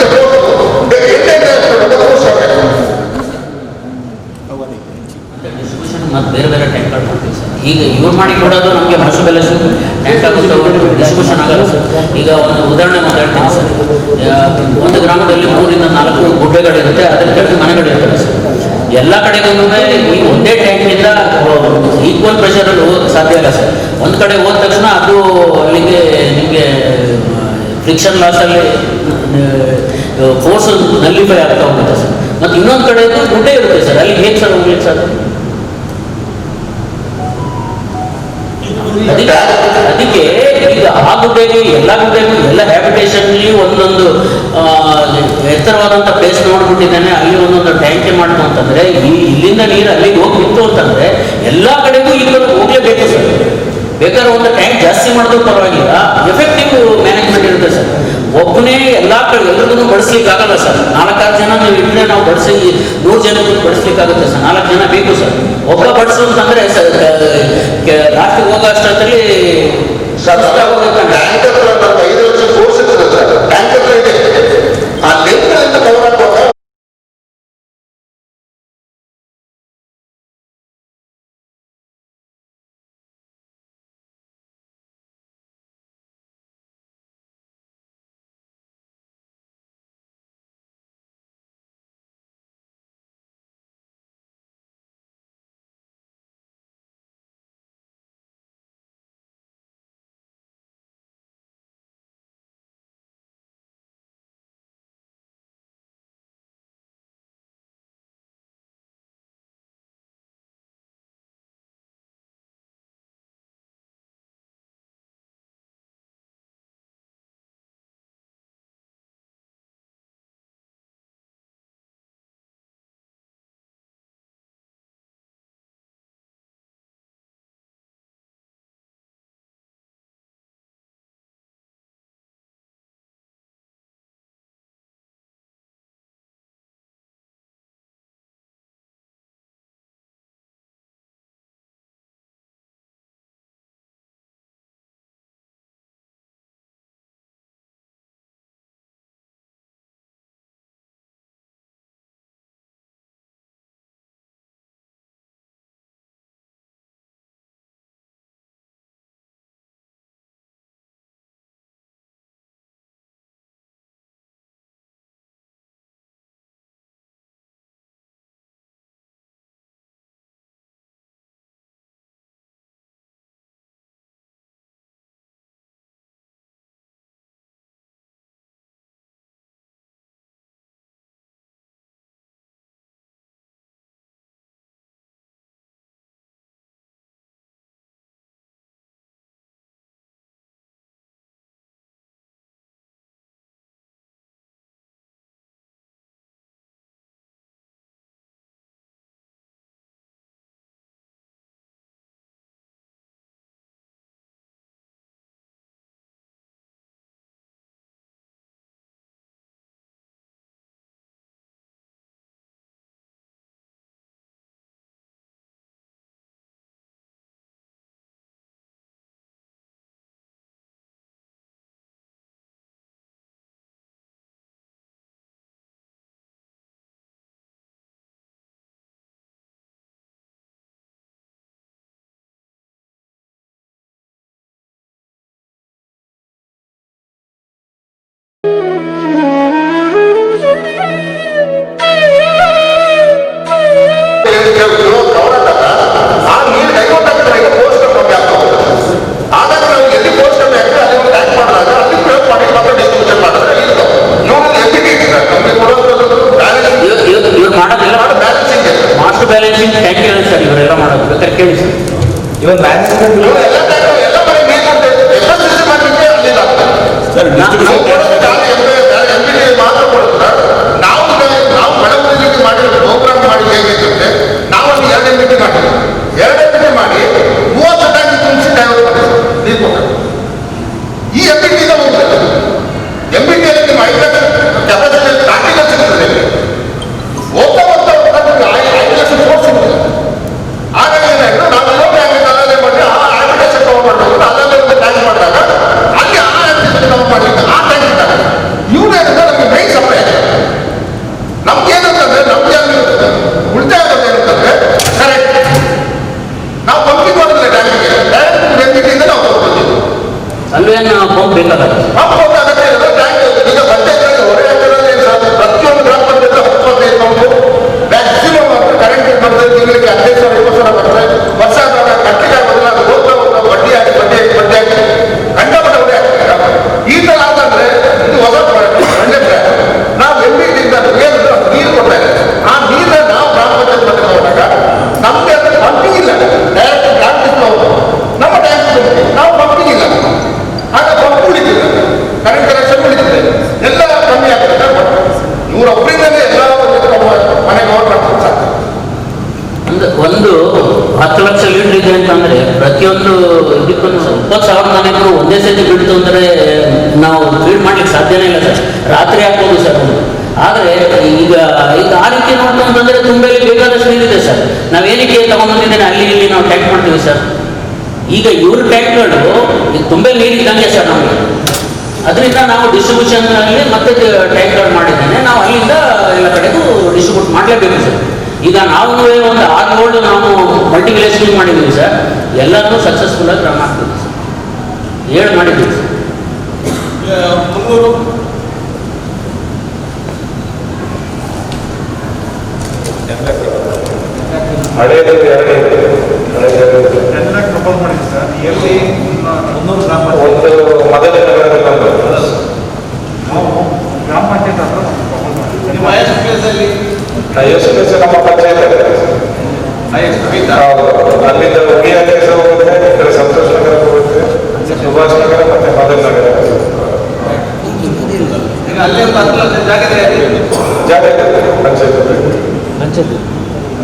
ಡಿಸ್ಟ್ರಿಬ್ಯೂಷನ್ ಮತ್ತು ಬೇರೆ ಬೇರೆ ಟ್ಯಾಂಕ್ಗಳು ಮಾಡ್ತೀವಿ ಸರ್. ಈಗ ಇವ್ರು ಮಾಡಿ ಕೊಡೋದು ನಮಗೆ ಮನಸ್ಸು ಬೆಲೆ ಟ್ಯಾಂಕ್ ಆಗುತ್ತೆ, ಡಿಸ್ಟ್ರಿಬ್ಯೂಷನ್ ಆಗಲ್ಲ ಸರ್. ಈಗ ಒಂದು ಉದಾಹರಣೆ ಮಾತಾಡ್ತೀನಿ ಸರ್. ಒಂದು ಗ್ರಾಮದಲ್ಲಿ 3 ರಿಂದ 4 ಗುಡ್ಡೆಗಳಿರುತ್ತೆ, ಅದರ ಕೆಳಗೆ ಮನೆಗಳಿರ್ತವೆ ಸರ್. ಎಲ್ಲ ಕಡೆಗೂ ಈ ಒಂದೇ ಟ್ಯಾಂಕಿನಿಂದ ಈಕ್ವಲ್ ಪ್ರೆಷರಲ್ಲಿ ಹೋಗೋಕ್ಕೆ ಸಾಧ್ಯ ಇಲ್ಲ ಸರ್. ಒಂದು ಕಡೆ ಹೋದ ತಕ್ಷಣ ಅದು ಅಲ್ಲಿಗೆ ನಿಮಗೆ ಫ್ರಿಕ್ಷನ್ ಲಾಸಲ್ಲಿ ಫೋರ್ಸ್ ನಲ್ಲಿಫೈ ಆಗ್ತಾ ಹೋಗುತ್ತೆ ಸರ್. ಮತ್ತು ಇನ್ನೊಂದು ಕಡೆ ಗುಡ್ಡೆ ಇರುತ್ತೆ ಸರ್, ಅಲ್ಲಿ ಹೇಗೆ ಸರ್ ಹೋಗ್ಲಿಕ್ಕೆ ಸರ್? ಅದಕ್ಕೆ ಈಗ ಆ ಗುಡ್ಡೆಗೆ ಎಲ್ಲ ಗುಡ್ಡೆಗೂ ಎಲ್ಲ ಹ್ಯಾಬಿಟೇಷನ್ಲಿ ಒಂದೊಂದು ಎತ್ತರವಾದಂಥ ಪ್ಲೇಸ್ನ ನೋಡ್ಬಿಟ್ಟಿದ್ದಾನೆ, ಅಲ್ಲಿ ಒಂದೊಂದು ಟ್ಯಾಂಕೆ ಮಾಡ್ತು ಅಂತಂದ್ರೆ ಇಲ್ಲಿಂದ ನೀರು ಅಲ್ಲಿಗೆ ಹೋಗಿ ಬಿತ್ತು ಅಂತಂದ್ರೆ ಎಲ್ಲಾ ಕಡೆಗೂ ಈಗ ಹೋಗ್ಲೇಬೇಕು ಸರ್. ಬೇಕಾದ್ರೆ ಒಂದು ಟ್ಯಾಂಕ್ ಜಾಸ್ತಿ ಮಾಡಿದ್ರು ಪರವಾಗಿಲ್ಲ, ಎಫೆಕ್ಟಿವ್ ಮ್ಯಾನೇಜ್ಮೆಂಟ್ ಇರುತ್ತೆ ಸರ್. ಒಬ್ಬನೇ ಎಲ್ಲಾ ಕಡೆ ಎಲ್ರಿಗೂ ಬಡಿಸ್ಲಿಕ್ಕೆ ಆಗಲ್ಲ ಸರ್. 4-6 ಜನ ನೀವು ಇಟ್ಟರೆ ನಾವು ಬಡಿಸಿ 100 ಜನಕ್ಕೆ ಬಡಿಸ್ಲಿಕ್ಕಾಗುತ್ತೆ ಸರ್. 4 ಜನ ಬೇಕು ಸರ್. ಒಬ್ಬ ಬಡಿಸು ಅಂತಂದ್ರೆ ಲಾಸ್ಟಿಗೆ ಹೋಗೋ ಅಷ್ಟೊತ್ತಲ್ಲಿ ಟ್ಯಾಂಕ್ ಹತ್ರ ನಮ್ಗೆ 5 ಲಕ್ಷ ಫೋರ್ಸ್ ಇರ್ತದೆ ಸರ್. ಟ್ಯಾಂಕ್ ಹತ್ರ ಇದೆ, ಆ ಲೆಂತ್ಗಳಿಂದ ಕವರ್ ಹಾಕುವಾಗ ಬ್ಯಾಲೆನ್ಸಿಂಗ್ ಟ್ಯಾಂಕ್ ಇದೆ ಸರ್, ಇವರೆಲ್ಲ ಮಾಡೋದು ಬೇಕಾದ್ರೆ ಕೇಳಿ ಸರ್. ಇವಾಗ ಮ್ಯಾನೇಜ್ಮೆಂಟ್ ಮಾತ್ರ ಕೊಡ್ತಾರೆ. ನಾವು ಬೆಳವಣಿಗೆ ಮಾಡಿ ಪ್ರೋಗ್ರಾಮ್ ಮಾಡಿ ಹೇಗಿರುತ್ತೆ, ನಾವು ಅಲ್ಲಿ 2 MBT ಮಾಡಿದ್ವಿ. 2 MBT ಮಾಡಿ 30 ಟ್ಯಾಂಕ್ ತುಂಬಿಸಿ ಡೈವರ್ಟ್ ಮಾಡಿ ನೀರು ಕೊಟ್ಟರು. ಈ MBT ಹೋಗ್ತದೆ. MBTಯಲ್ಲಿ ನಿಮ್ಮ 5 ಲಕ್ಷ ಕೆಪಾಸಿಟಿ ಟಾಕಿಗಳು ಸಿಗ್ತದೆ. ಹೋಗ್ತಾ 5 ಲಕ್ಷ ಫೋರ್ಸ್ ಸಿಗ್ತದೆ. ಹಾಗಾಗಿ ಏನಾಯ್ತು, ನಾವೆಲ್ಲೋ ಟ್ಯಾಂಕ್ ಅಲ್ಲೇ ಮಾಡಿ ಆ ಆರ್ಟಿಫಿಷಿಯಲ್ ಕವರ್ ಮಾಡಬೇಕು, ಅಲ್ಲೇ ಒಂದು ಟ್ಯಾಂಕ್ ಮಾಡಿದಾಗ ಅಲ್ಲಿ ಆ ಆರ್ಟಿಫಿಷಿಯಲ್ ಕವರ್ ಮಾಡಲಿಕ್ಕೆ ಆ ಟ್ಯಾಂಕ್ ಇದ್ದಾಗ ಇವ್ರೇನಿಂದ ನಮಗೆ ಮೈನ್ ಸಪ್ಲೈ ಆಗಿದೆ. ನಮ್ಗೆ ಏನಂತಂದ್ರೆ ನಮ್ಗೆ ಉಳಿತಾಯ ಏನಂತಂದ್ರೆ ಕರೆಕ್ಟ್ ನಾವು ಪಂಪಿಂಗ್ ಮಾಡೋದಿಲ್ಲ ಟ್ಯಾಂಕಿಗೆ, ಡೈರೆಕ್ಟ್ MBTಯಿಂದ ನಾವು ಕೊಡ್ತೀವಿ. ಅಲ್ವೇನು ಪಂಪ್ ಬೇಕಾಗಲ್ಲ, ಪಂಪ್ ಹೋದಾಗತ್ತೆ ಟ್ಯಾಂಕ್. ಈಗ ಪಂಚಾಯತ್ನಲ್ಲಿ ಹೊರೆ ಹಾಕಿರೋದೇ ಪ್ರತಿಯೊಂದು ಗ್ರಾಮ ಪಂಚಾಯತ್ 25 ಪಂಪು ಮ್ಯಾಕ್ಸಿಮಮ್ ಅಂದ್ರೆ ಕರೆಂಟ್ ಬರ್ತದೆ. ತಿಂಗಳಿಗೆ 15,000-20,000 ಬರ್ತದೆ. ವರ್ಷ ಕಟ್ಟಿಗೆ ಆಗೋದಿಲ್ಲ, ಅದು ಹೋಗ್ತಾ ಹೋಗ್ತಾ ಬಡ್ಡಿ ಹಾಕಿ ಕಂಡಪಟ್ಟ ಹೊರೆ ಹಾಕ್ತಾರೆ. ಈ ಥರ ಅಂತಂದ್ರೆ ಇದು ಹೊಸ ಒಳ್ಳೆ ನಾವು MBTಯಿಂದ ಏನು ನೀರು ಕೊಡ್ತಾ ಇದ್ದೀವಿ. ಆ ನೀರನ್ನ ನಾವು ಗ್ರಾಮ ಪಂಚಾಯತ್ ಮಟ್ಟಕ್ಕೆ ಹೋದಾಗ ನಮಗೆ ಅಂದ್ರೆ ಪಂಪಿಂಗ್ ಇಲ್ಲ, ಡೈರೆಕ್ಟ್ ಟ್ಯಾಂಕ್ ನಮ್ಮ ಟ್ಯಾಂಕ್ ನಾವು ಪಂಪಿಂಗ್ ಇಲ್ಲ, ಆಗ ಪಂಪ್ ಉಳಿತಿಲ್ಲ. ಒಂದೇ ಸತಿ ಬಿಡ್ತು ಅಂದರೆ ನಾವು ಫೀಡ್ ಮಾಡ್ಲಿಕ್ಕೆ ಸಾಧ್ಯನೇ ಇಲ್ಲ ಸರ್. ರಾತ್ರಿ ಹಾಕ್ಬೋದು ಸರ್ ಒಂದು. ಆದರೆ ಈಗ ಆ ರೀತಿ ನೋಡ್ತು ಅಂತಂದರೆ ತುಂಬೆಯಲ್ಲಿ ಬೇಕಾದಷ್ಟು ನೀರಿದೆ ಸರ್. ನಾವೇನಕ್ಕೆ ತಗೊಂಡ್ಬಂದಿದ್ದೇನೆ ಅಲ್ಲಿ ಇಲ್ಲಿ ನಾವು ಟ್ಯಾಂಕ್ ಮಾಡ್ತೀವಿ ಸರ್. ಈಗ ಇವ್ರ ಟ್ಯಾಂಕ್ಗಳು ಈಗ ತುಂಬೆಯಲ್ಲಿ ನೀರು ಇದ್ದಂಗೆ ಸರ್ ನಮಗೆ. ಅದರಿಂದ ನಾವು ಡಿಸ್ಟ್ರಿಬ್ಯೂಷನ್ನಲ್ಲಿ ಮತ್ತೆ ಟ್ಯಾಂಕ್ಗಳು ಮಾಡಿದ್ದೇನೆ. ನಾವು ಅಲ್ಲಿಂದ ಎಲ್ಲ ಕಡೆಗೂ ಡಿಸ್ಟ್ರಿಬ್ಯೂಟ್ ಮಾಡಲೇಬೇಕು ಸರ್. ಈಗ ನಾವು ಒಂದು 6 ಗೋಲ್ಡ್ ನಾವು ಮಲ್ಟಿ ವಿಲೇಜ್ ಸ್ಕೀಮ್ ಮಾಡಿದ್ದೀವಿ ಸರ್. ಎಲ್ಲರೂ ಸಕ್ಸಸ್ಫುಲ್ ಆಗಿ ರನ್ ಆಗ್ತೀವಿ ಸರ್. 7 ಮಾಡಿದ್ದೀವಿ ಸರ್. ಹಳೆಯದು ಪ್ರಪೋಸ್ ಮಾಡಿದ್ವಿ ಸರ್. ಎಲ್ಲಿ 300 ಗ್ರಾಮ ಒಂದು ಮೊದಲ ನಗರದಲ್ಲಿ ನಾವು ಗ್ರಾಮ ಪಂಚಾಯತ್ ಹತ್ರ ಪ್ರಪೋಸ್ ಮಾಡಿದ್ವಿ. ನಿಮ್ಮ ಹೈಯೆಸ್ಟ್ ಪ್ಲೇಸಲ್ಲಿ ಎಸ್ ನಮ್ಮ ಪಂಚಾಯತ್ ಅಲ್ಲಿಂದ ಉಡಿಯಾದೇಶ ಹೋಗುತ್ತೆ, ಈ ಕಡೆ ಸಂತೋಷ್ ನಗರ ಹೋಗುತ್ತೆ, ಸುಭಾಷ್ ನಗರ ಮತ್ತೆ ಮೊದಲ ನಗರ ಈಗ ಅಲ್ಲಿ ಒಂದು 10 ಲಕ್ಷ ಜಾಗ ಇದೆ ಪಂಚಾಯತ್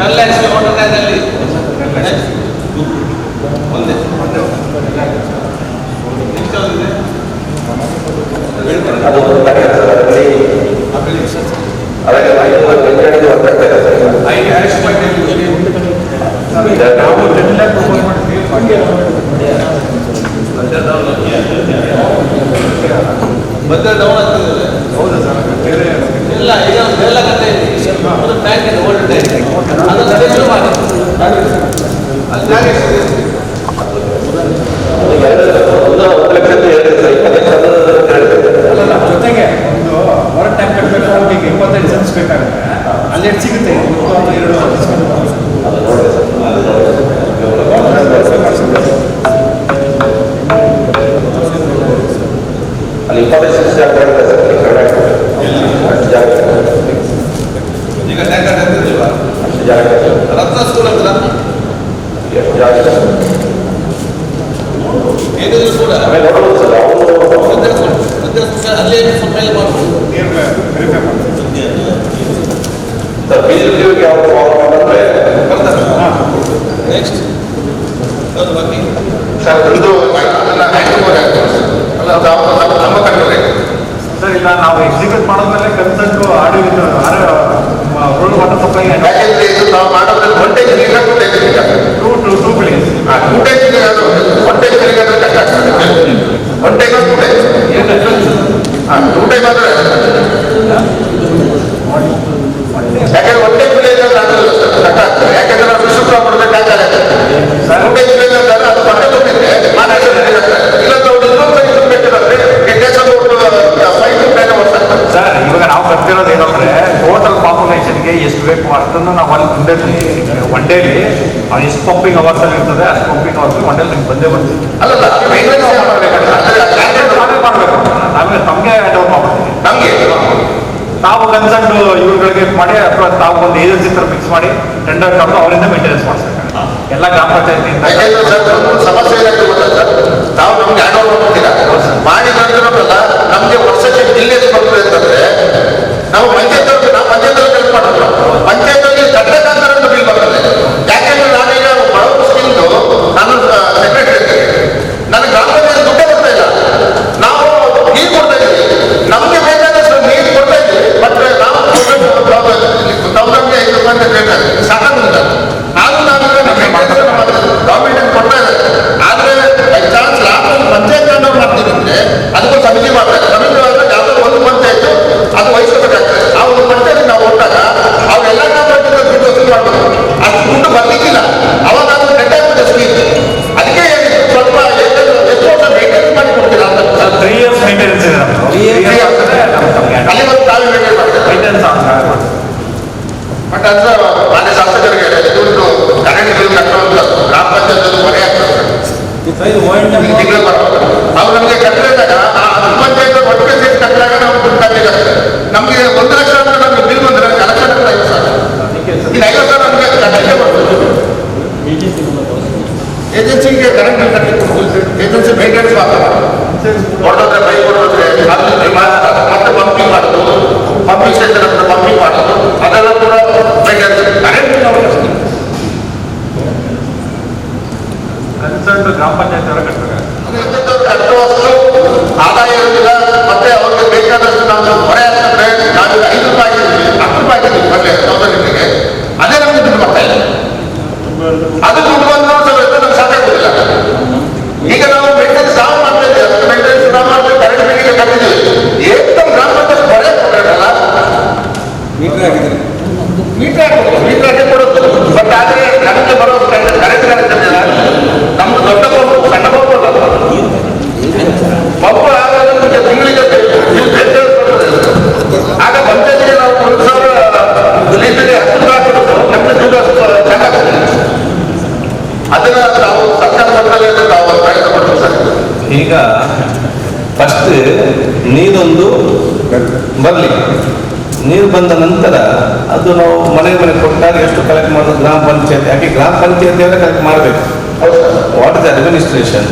ಕಲ್ಲ ಹೊಂಡದಲ್ಲಿ ಒಂದೇ ಅದು ಅದಕ್ಕೆ ನಾವು 10 ಲ್ಯಾಕ್ ಪ್ರಪೋಸ್ ಮಾಡಿದ್ವಿ. ಮತ್ತೆ ಡೌನ್ ಆಗ್ತದೆ. ಹೌದಾ ಸರ್? ಬೇರೆ ಇಲ್ಲ, ಈಗ ಎಲ್ಲ ಕತೆ ಟ್ಯಾಂಕ್ ಇದೆ, ಓಲ್ಡ್ ಟ್ಯಾಂಕ್. ಅದನ್ನು ಅದೇ ಶುರು ಮಾಡಿ ಅಲ್ಲಿ ಜಾಗ ಎಷ್ಟಿದೆ? 1,20,000 ಅಲ್ಲ ಜೊತೆಗೆ ಒಂದು ಹೊರ ಟ್ಯಾಂಕ್ ಕಟ್ಟಬೇಕು. ಈಗ 25 ಸೆನ್ಸ್ ಬೇಕಾಗುತ್ತೆ. ಅಲ್ಲಿ ಎಷ್ಟು ಸಿಗುತ್ತೆ? 2 ಅಲ್ಲಿ 25 ಜಾಗ ಬರುತ್ತೆ ಸರ್. ಅಷ್ಟು ಜಾಗ ಈಗ ಟ್ಯಾಂಕ್ ಕಟ್ಟಿಲ್ವಾ? ಅಷ್ಟು ಜಾಗ ರತ್ನ ಸ್ಕೂಲ್ ಹತ್ರ ಎಷ್ಟು ಜಾಗ ಏನಿದ್ರು ಕೂಡ ಆಮೇಲೆ ನೋಡ್ಬೋದು ಸರ್. ಅಲ್ಲೇ ಸ್ವಲ್ಪ ಮೇಲೆ ಮಾಡ್ಬೋದು. ನೀರು ವೆರಿಫೈ ಮಾಡ್ತೀವಿ ಸರ್. ಬಿಜೆಪಿಗೆ ಯಾವ ಅಂದರೆ ನೆಕ್ಸ್ಟ್ ಅದು ಬಾಕಿ ಸರ್ ಇದು ಅದೆಲ್ಲ ಹ್ಯಾಂಡ್ ಓವರ್ ಆಗ್ತದೆ ಸರ್. ಅಲ್ಲ ಅದು ನಮ್ಮ ಕಂಟ್ರೋಲ್ ಸರ್. ಇಲ್ಲ ನಾವು ಎಕ್ಸಿಕ್ಯೂಟ್ ಮಾಡಿದ್ಮೇಲೆ consult audio road water supply ಯಾಕೆಂದ್ರೆ ಇದು ನಾವು ಮಾಡೋದ್ರಲ್ಲಿ 1 ಟೇಜ್ ನೀರಿನ 2 ಟೇಜ್ ನೀರು ಟೂ ಪ್ಲೇಸ್ 2 ಟೇಜ್ ನೀರು 1 ಟೇಜ್ ನೀರಿಗೆ ಅಂದ್ರೆ ಕಷ್ಟ ಆಗ್ತದೆ. 1 ಟೇಜ್ 2 ಟೇಜ್ 2 ಟೇಜ್ ಆದರೆ ಯಾಕಂದ್ರೆ 1 ಟೇಜ್ ನೀರು ಅಂದ್ರೆ ಆಗಲ್ಲ ಸರ್, ಕಷ್ಟ ಆಗ್ತದೆ. ಯಾಕಂದ್ರೆ ನಾವು ವಿಶ್ವ ಕೊಡಬೇಕು ಆಗುತ್ತೆ. 2 ಟೇಜ್ ನೀರು ಅಂದ್ರೆ ಅದು ಬಟ್ಟೆ ತುಂಬಿದ್ರೆ ಮಾತಾಡಿದ್ರೆ ಇಲ್ಲ ಇನ್ನೊಂದು ಬೇಕಿದ್ರೆ ಸರ್. ಇವಾಗ ನಾವು ಬರ್ತಿರೋದು ಏನಂದ್ರೆ ಟೋಟಲ್ ಪಾಪ್ಯುಲೇಷನ್ಗೆ ಎಷ್ಟು ಬೇಕು ಅಷ್ಟನ್ನು ನಾವು ಅಲ್ಲಿ ಮುಂದೆ ಒನ್ ಡೇಲಿ ಅದು ಎಷ್ಟು ಪಂಪಿಂಗ್ ಅವರ್ಸ್ ಅಲ್ಲಿ ಇರ್ತದೆ ಅಷ್ಟು ಪಂಪಿಂಗ್ ಅವರ್ಸ್ ಒನ್ ಡೇಲಿ ನಿಮ್ಗೆ ಬಂದೇ ಬರ್ತೀವಿ. ಅಲ್ಲಲ್ಲ ನಾವೇ ಮಾಡಬೇಕು. ನಾವೇ ತಮಗೆ ಹ್ಯಾಂಡ್ ಓವರ್ ಮಾಡ್ತೀವಿ. ನಮಗೆ ನಾವು ಕನ್ಸಲ್ಟ್ ಇವ್ರುಗಳಿಗೆ ಮಾಡಿ ಅಥವಾ ತಾವು ಒಂದು ಏಜೆನ್ಸಿ ಥರ ಫಿಕ್ಸ್ ಮಾಡಿ ಟೆಂಡರ್ ಕರೆದು ಅವರಿಂದ ಮೇಂಟೆನೆನ್ಸ್ ಮಾಡಿಸ್ಬೇಕು ಎಲ್ಲ ಗ್ರಾಮ ಪಂಚಾಯತಿಯಿಂದ. ಯಾಕೆಂದ್ರೆ ಸರ್ ಒಂದು ಸಮಸ್ಯೆ ಏನಾಗ್ತದೆ ಗೊತ್ತಾ ಸರ್, ನಾವು ನಮ್ಗೆ ಹ್ಯಾಂಡ್ ಓವರ್ ಮಾಡ್ತೀರಾ ಮಾಡಿ ಬಂದಿರೋದಲ್ಲ ನಮಗೆ ವರ್ಷಕ್ಕೆ ಬಿಲ್ ಎಷ್ಟು ಬರ್ತದೆ ಅಂತಂದ್ರೆ ನಾವು ಪಂಚಾಯತ್ ಕೆಲಸ ಮಾಡೋದು ಪಂಚಾಯತ್ಗೆ ಕಟ್ಟಕಾಂತರ ಅಂತ ಬಿಲ್ ಬರ್ತದೆ. ಯಾಕೆಂದ್ರೆ ನಾನೀಗ ಬಡವರು ಸ್ಕೀಮ್ದು ನಾನು ಸೆಕ್ರೆಟರಿ ಇರ್ತೇನೆ, ನನಗೆ ಗ್ರಾಮ ಪಂಚಾಯತ್ ದುಡ್ಡೇ ಬರ್ತಾ ಇಲ್ಲ. ನಾವು ನೀರು ಕೊಡ್ತಾ ಇದ್ದೀವಿ, ನಮಗೆ ಬೇಕಾದಷ್ಟು ನೀರು ಕೊಡ್ತಾ ಇದ್ದೀವಿ. ಬಟ್ ನಾವು 1,500 ರೂಪಾಯಿ ಅಂತ ಬೇಕಾದ್ರೆ ಸಾಕಾಗುದಿಲ್ಲ. ಆದ್ರೂ ನಾವಿದ್ರೆ ಗೌರ್ಮೆಂಟ್ ಕೊಡ್ತಾ ಇದ್ದಾರೆ. ಆದ್ರೆ ಬೈ ಚಾನ್ಸ್ ಲಾಭ ಪಂಚಾಯತ್ ಮಾಡ್ತೀವಿ ಅಂದ್ರೆ ಅದಕ್ಕೊಂದು ಸಮಿತಿ ಮಾಡ್ತಾರೆ. ಸಮಿತಿ ಮಾಡಿದ್ರೆ ಯಾವುದೋ ಒಂದು ಪಂಚಾಯತ್ ಅದು ವಹಿಸ್ಕೋಬೇಕಾಗ್ತದೆ. ಆ ಒಂದು ಪಂಚಾಯತ್ ನಾವು ಕೊಟ್ಟಾಗ ಅವರೆಲ್ಲ ದುಡ್ಡು ವಸೂಲು ಮಾಡಬೇಕು. ಅಷ್ಟು ದುಡ್ಡು ಬರ್ಲಿಕ್ಕಿಲ್ಲ. ಅವಾಗ ಅದು ನೆಟ್ಟಾಗ್ತದೆ ಸ್ಕೀಮ್. ಅದಕ್ಕೆ ಹೇಳಿದ್ರು ಸ್ವಲ್ಪ ಎಷ್ಟು ವರ್ಷ ಮೇಂಟೆನೆನ್ಸ್ ಮಾಡಿ ಕೊಡ್ತೀರಾ ಅಂತ. 3 years ಮೇಂಟೆನೆನ್ಸ್ ಇದೆ ನಮ್ಮದು. ಅಲ್ಲಿ ಒಂದು ತಾವೇ ಮೇಂಟೈನ್ ಮಾಡ್ತಾರೆ ಮೇಂಟೆನೆನ್ಸ್. ಬಟ್ ಅಂದ್ರೆ ಮಾನ್ಯ ಶಾಸಕರಿಗೆ ದುಡ್ಡು ಕರೆಂಟ್ ಬಿಲ್ ಕಟ್ಟುವಂತ ಗ್ರಾಮ ಪಂಚಾಯತ್ ಹೊರೆ ಆಗ್ತದೆ. ತಿಂಗಳು ಬರ್ಬೋದು. ಅವ್ರು ನಮಗೆ ಕಟ್ಟಿದಾಗ ಆ ಪಂಚಾಯತ್ ಒಟ್ಟಿಗೆ ಸೇರಿ ಕಟ್ಟಿದಾಗ ನಾವು ದುಡ್ಡು ಕಟ್ಟಲಿಕ್ಕೆ ನಮಗೆ 1 ಲಕ್ಷ ಅಂತ ನಮಗೆ ಬಿಲ್ ಬಂದ್ರೆ ಕಲೆಕ್ಷನ್ 50,000. ಈಗ 50,000 ನಮಗೆ ಕಟ್ಟಲಿಕ್ಕೆ ಬರ್ತದೆ. ಏಜೆನ್ಸಿಗೆ ಕರೆಂಟ್ ಬಿಲ್ ಕಟ್ಟಲಿಕ್ಕೆ ಏಜೆನ್ಸಿ ಮೇಂಟೆನೆನ್ಸ್ ಮಾಡ್ತಾರೆ. ಕೊಡೋದ್ರೆ ಬೈ ಕೊಡೋದ್ರೆ ಮತ್ತೆ ಪಂಪಿಂಗ್ ಮಾಡೋದು, ಪಂಪಿಂಗ್ ಸ್ಟೇಷನ್ ಹತ್ರ ಪಂಪಿಂಗ್ ಮಾಡೋದು, ಅದೆಲ್ಲ ಕೂಡ ಕರೆಂಟ್ ಕನ್ಸಲ್ಟ್ ಗ್ರಾಮ ಪಂಚಾಯತ್ ಅವರ ಕಟ್ಟಬೇಕು. ಕಟ್ಟುವ ಫಸ್ಟ್ ನೀರೊಂದು ಬರಲಿ, ನೀರು ಬಂದ ನಂತರ ಅದು ನಾವು ಮನೆ ಕೊಟ್ಟಾಗ ಎಷ್ಟು ಕಲೆಕ್ಟ್ ಮಾಡೋದು ಗ್ರಾಮ ಪಂಚಾಯತ್, ಯಾಕೆ ಗ್ರಾಮ ಪಂಚಾಯತಿಯಲ್ಲೇ ಕಲೆಕ್ಟ್ ಮಾಡಬೇಕು. What is administration?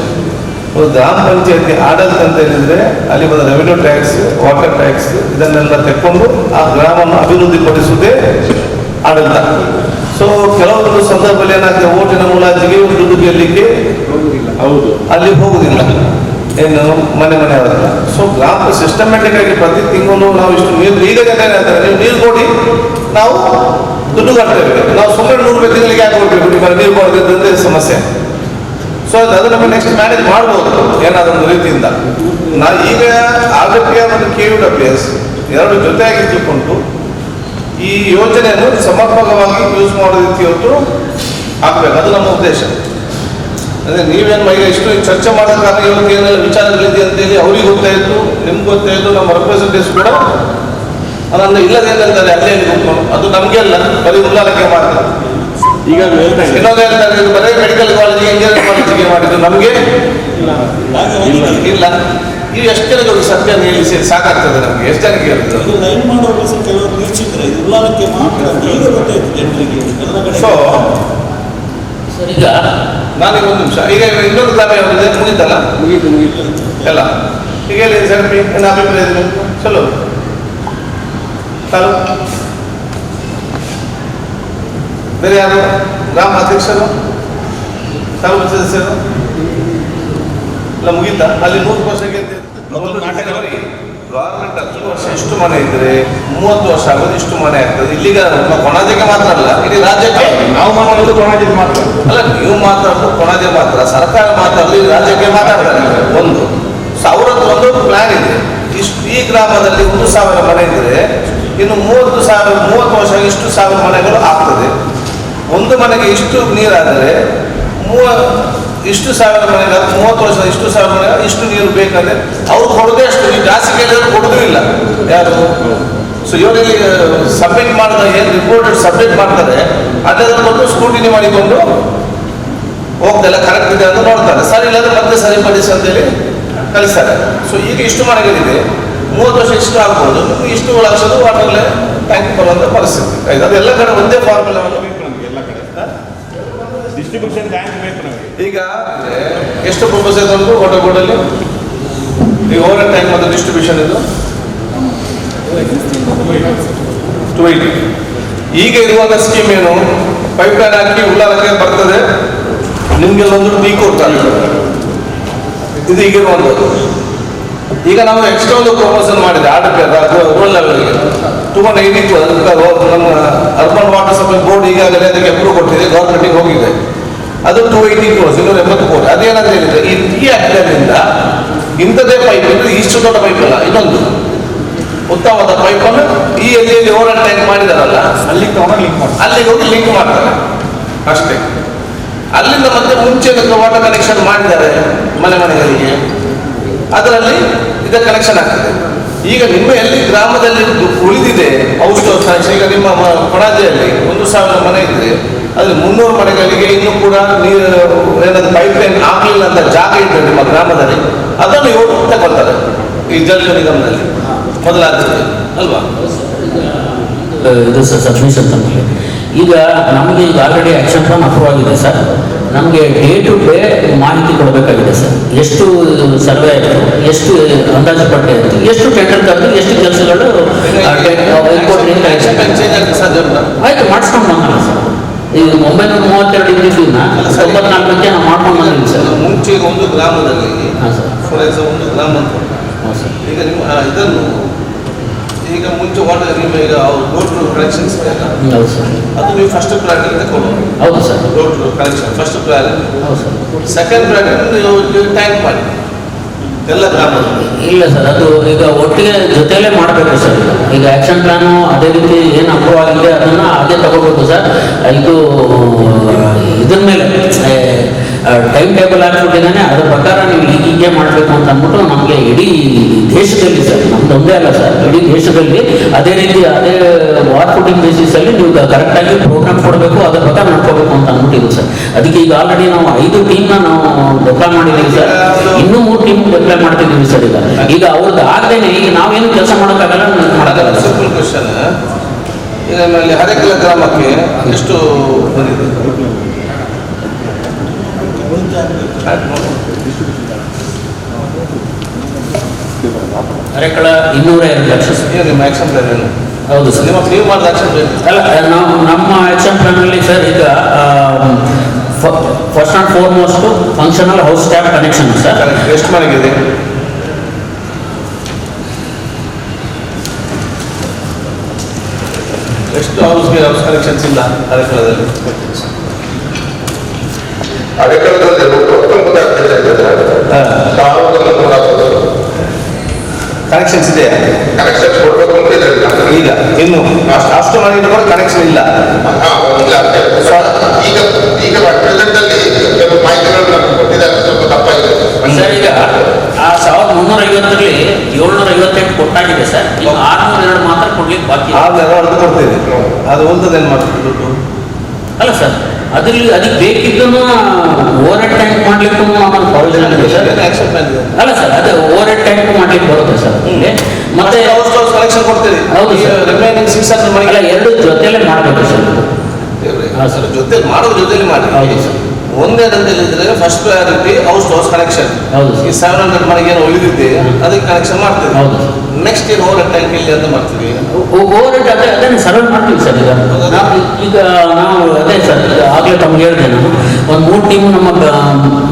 ಗ್ರಾಮ ಪಂಚಾಯತಿ ಆಡಳಿತ ಅಂತ ಹೇಳಿದ್ರೆ ಅಲ್ಲಿ ಬಂದ ರೆವಿನ್ಯೂ ಟ್ಯಾಕ್ಸ್, ವಾಟರ್ ಟ್ಯಾಕ್ಸ್ ಇದನ್ನೆಲ್ಲ ತೆಕ್ಕೊಂಡು ಆ ಗ್ರಾಮವನ್ನು ಅಭಿವೃದ್ಧಿಪಡಿಸುವುದೇ ಆಡಳಿತ. ಸೊ ಕೆಲವೊಂದು ಸಂದರ್ಭದಲ್ಲಿ ಏನಾಗ್ತದೆ, ಓಟಿನ ಮುಲಾಜಿಗೆ ದುಡ್ಡು ಗೆಲ್ಲಿಕ್ಕೆ ಹೌದು ಅಲ್ಲಿ ಹೋಗುದಿಲ್ಲ, ಏನು ಮನೆ ಅವರಲ್ಲ. ಸೊ ಗ್ರಾಮ ಸಿಸ್ಟಮ್ಯಾಟಿಕ್ ಆಗಿ ಪ್ರತಿ ತಿಂಗಳು ನಾವು ಇಷ್ಟು ನೀರು, ಈಗ ಜನ ಹೇಳ್ತಾರೆ ನೀವು ನೀರು ಕೊಡಿ ನಾವು ದುಡ್ಡು ಕಟ್ತೇವೆ, ನಾವು ಸುಮ್ಮನೆ 100 ರೂಪಾಯಿ ತಿಂಗಳಿಗೆ ಯಾಕೆ ಕೊಡ್ಬೇಕು, ನಿಮ್ಮಲ್ಲಿ ನೀರು ಕೊಡೋದ್ರಿಂದ ಸಮಸ್ಯೆ. ಸೊ ಅದು ನಮಗೆ ನೆಕ್ಸ್ಟ್ ಮ್ಯಾನೇಜ್ ಮಾಡ್ಬೋದು ಏನಾದ್ರು ಒಂದು ರೀತಿಯಿಂದ. ಈಗ RDPR ಮತ್ತು KUWS ಎರಡು ಜೊತೆಯಾಗಿ ತಿಳ್ಕೊಂಡು ಈ ಯೋಜನೆಯನ್ನು ಸಮರ್ಪಕವಾಗಿ ಯೂಸ್ ಮಾಡೋ ರೀತಿ ಇವತ್ತು ಆಗ್ಬೇಕು, ಅದು ನಮ್ಮ ಉದ್ದೇಶ. ಅದೇ ನೀವೇನು ಈಗ ಇಷ್ಟು ಚರ್ಚೆ ಮಾಡೋ ಕಾರಣ ಇವತ್ತು ಏನೆಲ್ಲ ವಿಚಾರಗಳಿದೆ ಅಂತೇಳಿ ಅವ್ರಿಗೆ ಗೊತ್ತಾಯಿತು, ನಿಮ್ಗೆ ಗೊತ್ತಾಯಿತು, ನಮ್ಮ ರೆಪ್ರೆಸೆಂಟೇಟಿವ್ಸ್ ಕೂಡ ಅದನ್ನು ಇಲ್ಲದೇನಂತಾರೆ ಅಲ್ಲೇ ಕೂತ್ಕೊಂಡು, ಅದು ನಮಗೆ ಅಲ್ಲ, ಬರೀ ಉಲ್ಲಾರಕ್ಕೆ ಮಾಡ್ತಾರೆ. ಈಗ ಇನ್ನೊಂದು ಹೇಳ್ತಾರೆ ಇದು ಬರೀ ಮೆಡಿಕಲ್ ಕಾಲೇಜಿಗೆ, ಇಂಜಿನಿಯರಿಂಗ್ ಕಾಲೇಜಿಗೆ ಮಾಡಿದ್ದು, ನಮಗೆ ಇಲ್ಲ. ಇದು ಎಷ್ಟು ಜನಗಳು ಸತ್ಯ ಹೇಳಿ ಸಾಕಾಗ್ತದೆ ನಮಗೆ, ಎಷ್ಟು ಜನಕ್ಕೆ ಹೇಳ್ತದೆ. ಸೊ ಸರ್, ಈಗ ನಾನೀಗ ಒಂದು ನಿಮಿಷ, ಈಗ ಇನ್ನೊಂದು ಗ್ರಾಮ ಯಾವ್ದಿದೆ ಮುಗಿತಲ್ಲ, ಎಲ್ಲ ಈಗ ಹೇಳಿ ಸರ್, ಏನು ಅಭಿಪ್ರಾಯ ಇದೆ ಚಲೋ ತಾಲೂಕು ಬೇರೆ ಯಾರು ಗ್ರಾಮ ಅಧ್ಯಕ್ಷರು, ತಾಲೂಕು ಸದಸ್ಯರು ಎಲ್ಲ ಮುಗೀತಾ? ಅಲ್ಲಿ 100% ಗವರ್ಮೆಂಟ್ 10 ವರ್ಷ ಇಷ್ಟು ಮನೆ ಇದ್ರೆ 30 ವರ್ಷ ಆಗೋದು ಇಷ್ಟು ಮನೆ ಆಗ್ತದೆ. ಇಲ್ಲಿಗ ಕೊಣಾಜೆಗೆ ಮಾತ್ರ ಅಲ್ಲ, ಇಡೀ ರಾಜ್ಯಕ್ಕೆ ನಾವು ಮಾಡೋದು ಕೊಣಾಜಿಗೆ ಮಾತ್ರ ಅಲ್ಲ, ನೀವು ಮಾತಾಡೋದು ಕೊಣಾಜೆ ಮಾತ್ರ, ಸರ್ಕಾರ ಮಾತಾಡೋದು ಈ ರಾಜ್ಯಕ್ಕೆ ಮಾತಾಡ್ತಾರೆ. ಒಂದು 1001 ಪ್ಲಾನ್ ಇದೆ. ಇಷ್ಟು ಈ ಗ್ರಾಮದಲ್ಲಿ 1,000 ಮನೆ ಇದ್ರೆ ಇನ್ನು 30 ವರ್ಷ ಇಷ್ಟು 1000 ಮನೆಗಳು ಆಗ್ತದೆ. ಒಂದು ಮನೆಗೆ ಇಷ್ಟು ನೀರಾದರೆ ಇಷ್ಟು 1000 ಮನೆಗೆ 30 ವರ್ಷ ಇಷ್ಟು 1000 ಮನೆಗೆ ಇಷ್ಟು ನೀರು ಬೇಕಾದ್ರೆ ಅವ್ರು ಕೊಡೋದೇ ಅಷ್ಟು, ನೀವು ಜಾಸ್ತಿ ಕೇಳಿದ್ರೆ ಕೊಡೋದು ಇಲ್ಲ ಯಾರು. ಸೊ ಇವರಿಗೆ ಸಬ್ಮಿಟ್ ಮಾಡಿದ ಏನು ರಿಪೋರ್ಟ್ ಸಬ್ಮಿಟ್ ಮಾಡ್ತಾರೆ ಅದನ್ನು ಬಂದು ಸ್ಕ್ರೂಟಿನಿ ಮಾಡಿಕೊಂಡು ಹೋಗ್ದೆಲ್ಲ ಕರೆಕ್ಟ್ ಇದೆ ಅಂತ ನೋಡ್ತಾರೆ. ಸರಿ ಇಲ್ಲಾಂದ್ರೆ ಮತ್ತೆ ಸರಿಪಡಿಸಿ ಅಂತೇಳಿ ಕಳಿಸ್ತಾರೆ. ಸೊ ಈಗ ಇಷ್ಟು ಮನೆಗಳಿದೆ, 30 ವರ್ಷ ಇಷ್ಟು ಆಗ್ಬೋದು, ಇಷ್ಟು ಲಕ್ಷದ ವಾಟರ್ಲೆ ಟ್ಯಾಂಕ್ ಬರುವಂಥ ಪರಿಸ್ಥಿತಿ ಆಯ್ತು. ಅದೆಲ್ಲ ಕಡೆ ಒಂದೇ ಫಾರ್ಮುಲಾವನ್ನು ಎಲ್ಲ ಕಡೆ ಡಿಸ್ಟ್ರಿಬ್ಯೂಷನ್ ಟ್ಯಾಂಕ್ ಬೇಕು ನಮಗೆ. ಈಗ ಎಷ್ಟು ಪ್ರಪೋಸಲ್ ಉಂಟು ಕೋಟೆಗೋಡಲ್ಲಿ ಈಗ ಓವರ್ ಟ್ಯಾಂಕ್ ಮತ್ತು ಡಿಸ್ಟ್ರಿಬ್ಯೂಷನ್ ಇದು 280. ಈಗ ಇರುವಾಗ ಸ್ಕೀಮ್ ಏನು, ಪೈಪ್ ಲೈನ್ ಹಾಕಿ ಉಳ್ಳಾಲಕ್ಕೆ ಬರ್ತದೆ, ನಿಮ್ಗೆಲ್ಲ ಒಂದು ಟೀ ಕೊಡ್ತಾರೆ, ಇದು ಈಗಿರುವಂಥದ್ದು. ಈಗ ನಾವು ಎಕ್ಸ್ಟ್ರಾ ಒಂದು ಪ್ರಪೋಸಲ್ ಮಾಡಿದೆ ರೂರಲ್ ಲೆವೆಲ್ಗೆ 282. ಅದಕ್ಕೆ ನಮ್ಮ ಅರ್ಬನ್ ವಾಟರ್ ಸಪ್ಲೈ ಬೋರ್ಡ್ ಈಗಾಗಲೇ ಅದಕ್ಕೆ ಅಪ್ರೂವ್ ಕೊಟ್ಟಿದೆ, ಗೌರ್ಮೆಂಟಿಗೆ ಹೋಗಿದೆ. ಅದು 280 crores, 280 ಕೋಟಿ. ಅದೇನಂತ ಹೇಳಿದ್ರೆ ಈ ಟೀ ಆಕ್ಟರಿಂದ ಇಂಥದೇ ಪೈಪ್ ಇದ್ರೆ ಇಷ್ಟು ದೊಡ್ಡ ಪೈಪ್ ಅಲ್ಲ, ಇನ್ನೊಂದು ಉತ್ತಮವಾದ ಪೈಪನ್ನು ಈ ಎಲ್ಲಿ ಓವರ್ ಟ್ಯಾಂಕ್ ಮಾಡಿದಾರಲ್ಲ ಅಲ್ಲಿಗೆ ಹೋಗಿ ಲಿಂಕ್ ಮಾಡ್ತಾರೆ ಅಷ್ಟೇ. ಅಲ್ಲಿಂದ ಮತ್ತೆ ಮುಂಚೆ ವಾಟರ್ ಕನೆಕ್ಷನ್ ಮಾಡಿದ್ದಾರೆ ಮನೆಗಳಿಗೆ, ಅದರಲ್ಲಿ ಇದರ ಕನೆಕ್ಷನ್ ಆಗ್ತದೆ. ಈಗ ನಿಮ್ಮ ಎಲ್ಲಿ ಗ್ರಾಮದಲ್ಲಿ ಉಳಿದಿದೆ ಔಷಧ ಕನೆಕ್ಷನ್, ಈಗ ನಿಮ್ಮ ಕೊಣಾಜೆಯಲ್ಲಿ 1,000 ಮನೆ ಇದ್ರೆ ಅದ್ರಲ್ಲಿ 300 ಮನೆಗಳಿಗೆ ಇನ್ನೂ ಕೂಡ ನೀರು ಏನಾದ್ರು ಪೈಪ್ ಲೈನ್ ಆಗಲಿಲ್ಲ ಅಂತ ಜಾಗ ಇದ್ರೆ ನಿಮ್ಮ ಗ್ರಾಮದಲ್ಲಿ ಅದನ್ನು ಇವರು ತಗೊಳ್ತಾರೆ ಈ ಜಲ ನಿಗಮದಲ್ಲಿ ಮೊದಲಾಗ್ತದೆ ಅಲ್ವಾ. ಇದು ಸರ್ ಸಬ್ಮಿಷನ್ ತಮಗೆ ಈಗ ನಮಗೆ ಈಗ ಆಲ್ರೆಡಿ ಆಕ್ಷನ್ ಪ್ಲಾನ್ ಅಪ್ರೂವ್ ಆಗಿದೆ ಸರ್. ನಮಗೆ ಡೇ ಟು ಡೇ ಮಾಹಿತಿ ಕೊಡಬೇಕಾಗಿದೆ ಸರ್. ಎಷ್ಟು ಸರ್ವೆ ಆಯಿತು, ಎಷ್ಟು ಅಂದಾಜು ಪಟ್ಟಿ ಆಯಿತು, ಎಷ್ಟು ಟೆಂಡರ್ ಕರೆದು ಎಷ್ಟು ಕೆಲಸಗಳು ಆಯ್ತು ಮಾಡಿಸ್ಕೊಂಡು ಬಂದಲ್ಲ ಸರ್. ಈಗ 932 ಇದ್ದಿದ್ದನ್ನ 94ಕ್ಕೆ ನಾವು ಮಾಡ್ಕೊಂಡು ಬಂದಿದ್ದೀವಿ ಸರ್. ಮುಂಚೆ ಒಂದು ಗ್ರಾಮದಲ್ಲಿ ಹಾಂ ಸರ್, ಫಾರ್ ಎಕ್ಸಾಂಪಲ್ ಒಂದು ಗ್ರಾಮ ಅಂತ ಹಾಂ ಸರ್. ಈಗ ನಿಮ್ಮ ಇದನ್ನು ಈಗ ಮುಂಚೆ ವಾಟರ್ ನಿಮ್ಮ ಈಗ ರೋಡ್ ಕನೆಕ್ಷನ್ಸ್ ಹೌದು ಸರ್, ಅದು ನೀವು ಫಸ್ಟ್ ಪ್ಲಾನ್ ತಗೊಳ್ಳೋದು. ಹೌದು sir, road connection first plan. ಹೌದು ಸರ್. ಸೆಕೆಂಡ್ ಪ್ಲಾನ್ ನೀವು ಟ್ಯಾಂಕ್ ಮಾಡಿ ಎಲ್ಲ ಗ್ರಾಮದಲ್ಲಿ. ಇಲ್ಲ ಸರ್, ಅದು ಈಗ ಒಟ್ಟಿಗೆ ಜೊತೆಯಲ್ಲೇ ಮಾಡಬೇಕು ಸರ್. ಈಗ ಆಕ್ಷನ್ ಪ್ಲಾನು ಅದೇ ರೀತಿ ಏನು ಅಪ್ರೂವ್ ಆಗಿದೆ ಅದನ್ನು ಅದೇ ತಗೋಬೇಕು ಸರ್. ಇದು ಇದ್ರ ಮೇಲೆ ಟೈಮ್ ಟೇಬಲ್ ಹಾಕ್ಬಿಟ್ಟಿದ್ದಾನೆ, ಅದ್ರ ಪ್ರಕಾರ ನೀವು ಹೀಗೆ ಮಾಡಬೇಕು ಅಂತ ಅಂದ್ಬಿಟ್ಟು ನಮಗೆ ಇಡೀ ದೇಶದಲ್ಲಿ ಸರ್ ನಮ್ಮ ಅಂತ ಒಂದೇ ಅಲ್ಲ ಸರ್, ಇಡೀ ದೇಶದಲ್ಲಿ ಅದೇ ರೀತಿ ಅದೇ ವಾರ್ ಫುಟಿಂಗ್ ಬೇಸಿಸ್ ಅಲ್ಲಿ ನೀವು ಕರೆಕ್ಟಾಗಿ ಪ್ರೋಗ್ರಾಮ್ ಕೊಡಬೇಕು, ಅದ್ರ ಪ್ರಕಾರ ನಡ್ಕೋಬೇಕು ಅಂತ ಅಂದ್ಬಿಟ್ಟಿದ್ವಿ ಸರ್. ಅದಕ್ಕೆ ಈಗ ಆಲ್ರೆಡಿ ನಾವು 5 ಟೀಮ್ನ ನಾವು ಡೆಪ್ಲಾಯ್ ಮಾಡಿದ್ದೀವಿ ಸರ್, ಇನ್ನೂ 3 ಟೀಮ್ ಡೆಪ್ಲಾಯ್ ಮಾಡ್ತಿದ್ದೀವಿ ಸರ್. ಈಗ ಅವ್ರದ್ದು ಆಗದೇನೆ ಈಗ ನಾವೇನು ಕೆಲಸ ಮಾಡೋಕ್ಕಾಗಲ್ಲ, ಮಾಡೋಕ್ಕಾಗಲ್ಲ. ಸಿಂಪಲ್ ಕ್ವಶನ್, ಈಗ ನಮ್ಮಲ್ಲಿ ಹರೇಕಲ ಗ್ರಾಮಕ್ಕೆ ಎಷ್ಟು ಬಂದಿದೆ? ಅರೆಕಳ 202 ಲಕ್ಷ ಸರ್. ಏನು ನಿಮ್ಮ ಆಕ್ಷನ್ ಪ್ಲಾನ್ ಏನು? ಹೌದು ಸರ್. ನೀವು ಮಾಡಿದ ಆಕ್ಷನ್ ಪ್ಲಾನ್ ಅಲ್ಲ, ನಾವು ನಮ್ಮ ಆಕ್ಷನ್ ಪ್ಲಾನ್ ಅಲ್ಲಿ ಸರ್ ಈಗ first and foremost functional house tap connection sir. ಎಷ್ಟು ಮನೆಗಿದೆ? ಎಷ್ಟು ಹೌಸ್ಗೆ ಹೌಸ್ ಕನೆಕ್ಷನ್ಸ್ ಇಲ್ಲ ಹರೇಕಲದಲ್ಲಿ? ಅಡೆಕಳದಲ್ಲಿ 19 ಆಗ್ತಿದೆ ಕನೆಕ್ಷನ್ಸ್ ಇದೆ, ಕನೆಕ್ಷನ್ ಕೊಡ್ಬೇಕು ಅಂತ ಇದೆ ಈಗ ಇನ್ನು ಅಷ್ಟು ಮನೆ ಕೂಡ ಕನೆಕ್ಷನ್ ಇಲ್ಲ. ಈಗ ಈಗ ಪ್ರೆಸೆಂಟ್ ಅಲ್ಲಿ ಕೆಲವು ಮಾಹಿತಿಗಳು ನಮ್ಗೆ ಕೊಟ್ಟಿದ್ದಾರೆ, ಸ್ವಲ್ಪ ತಪ್ಪಾಗಿದೆ ಸರ್. ಈಗ ಆ 1350ರಲ್ಲಿ 758 ಕೊಟ್ಟಾಗಿದೆ ಸರ್. ಈಗ 602 ಮಾತ್ರ ಕೊಡ್ಲಿಕ್ಕೆ ಬಾಕಿ ಇದೆ. 602 ಕೊಡ್ತೀವಿ, ಅದು ಒಂದದೇನು ಮಾಡ್ತೀವಿ ದುಡ್ಡು? ಅಲ್ಲ ಸರ್, ಅದ್ರಲ್ಲಿ ಅದಕ್ಕೆ ಬೇಕಿದ್ದನ್ನು ಓವರ್ ಹೆಡ್ ಟ್ಯಾಂಕ್ ಮಾಡ್ಲಿಕ್ಕೂ ನಮ್ಮಲ್ಲಿ ಪ್ರಾವಿಷನ್ ಇದೆ ಸರ್. ಆಕ್ಷನ್ ಪ್ಲಾನ್ ಇದೆ. ಅಲ್ಲ ಸರ್, ಅದೇ ಓವರ್ ಹೆಡ್ ಟ್ಯಾಂಕ್ ಮಾಡ್ಲಿಕ್ಕೆ ಬರುತ್ತೆ ಸರ್. ಮತ್ತೆ ಹೌಸ್ ಕನೆಕ್ಷನ್ ಕೊಡ್ತೀವಿ. ಹೌದು ಸರ್. ರಿಮೈನಿಂಗ್ 600 ಮನೆ ಅಲ್ಲ, 2 ಜೊತೆಯಲ್ಲೇ ಮಾಡಬೇಕು ಸರ್. ಹಾಂ ಸರ್, ಜೊತೆಲಿ ಮಾಡೋದು ಜೊತೆಲಿ ಮಾಡಿ. ಹೌದು ಸರ್. ಒಂದೇ ಇದ್ರೆ first priority house to house connection. ಹೌದು ಈ ಸರ್. 700 ಮನೆಗೆ ಏನು ಉಳಿದಿದೆ ಅದಕ್ಕೆ ಕನೆಕ್ಷನ್ ಮಾಡ್ತೀವಿ. ಹೌದು ಸರ್. ನೆಕ್ಸ್ಟ್ ಏನು ಓವರ್ ಟ್ಯಾಂಕ್ ಇಲ್ಲಿ ಅಂತ ಮಾಡ್ತೀವಿ. ಓವರ್ ಹೆಡ್ ಅದನ್ನು ಸರ್ವೆ ಮಾಡ್ತೀವಿ ಸರ್. ಈಗ ನಾವು ಅದೇ ಸರ್, ಆಗಲೇ ತಮ್ಗೆ ಹೇಳಿದೆ ನಾನು, ಒಂದು 3 ಟೀಮು ನಮ್ಮ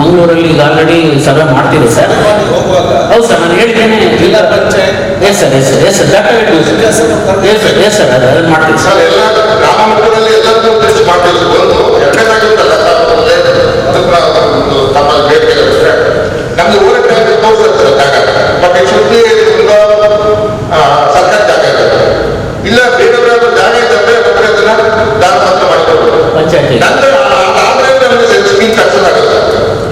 ಮಂಗಳೂರಲ್ಲಿ ಈಗ ಆಲ್ರೆಡಿ ಸರ್ವೆ ಮಾಡ್ತಿದೆ ಸರ್. ಹೋಗುವಾಗ ಹೌದು ಸರ್, ನಾನು ಹೇಳಿದ್ದೇನೆ. ಜಿಲ್ಲಾ panchayat S sir, yes sir, yes sir, yes sir, ಅದನ್ನು ಮಾಡ್ತೀವಿ ಸರ್. ಸರ್. ಎಲ್ಲ ಗ್ರಾಮ ಮಟ್ಟದಲ್ಲಿ ಎಲ್ಲರಿಗೂ ಟೆಸ್ಟ್ ಮಾಡ್ತೀವಿ. ಒಂದು ಎರಡನೇದಾಗಿರುತ್ತಲ್ಲ ತಮ್ಮಲ್ಲಿ ಬೇಡಿಕೆ ಇರುತ್ತೆ, ನಮ್ಗೆ ಓವರ್ ಟ್ಯಾಂಕ್ ತೋರಿಸುತ್ತೆ ಜಾಗ, ಬಟ್ ಈ ಸುದ್ದಿ ತುಂಬ ಸರ್ಕಾರಿ ಜಾಗ ಇರುತ್ತೆ. ಇಲ್ಲ ಬೇರೆಯವರಾದ್ರೂ ಜಾಗ ಇದ್ದರೆ ನಮಗೆ ಅದನ್ನ ದಾನ ಮಾತ್ರ ಮಾಡಿಕೊಡ್ಬೋದು. ಪಂಚಾಯತಿ ನಂತರ ಆದ್ರೆ ನಮಗೆ ಸ್ಕೀಮ್ ಸಕ್ಸಸ್ ಆಗುತ್ತೆ.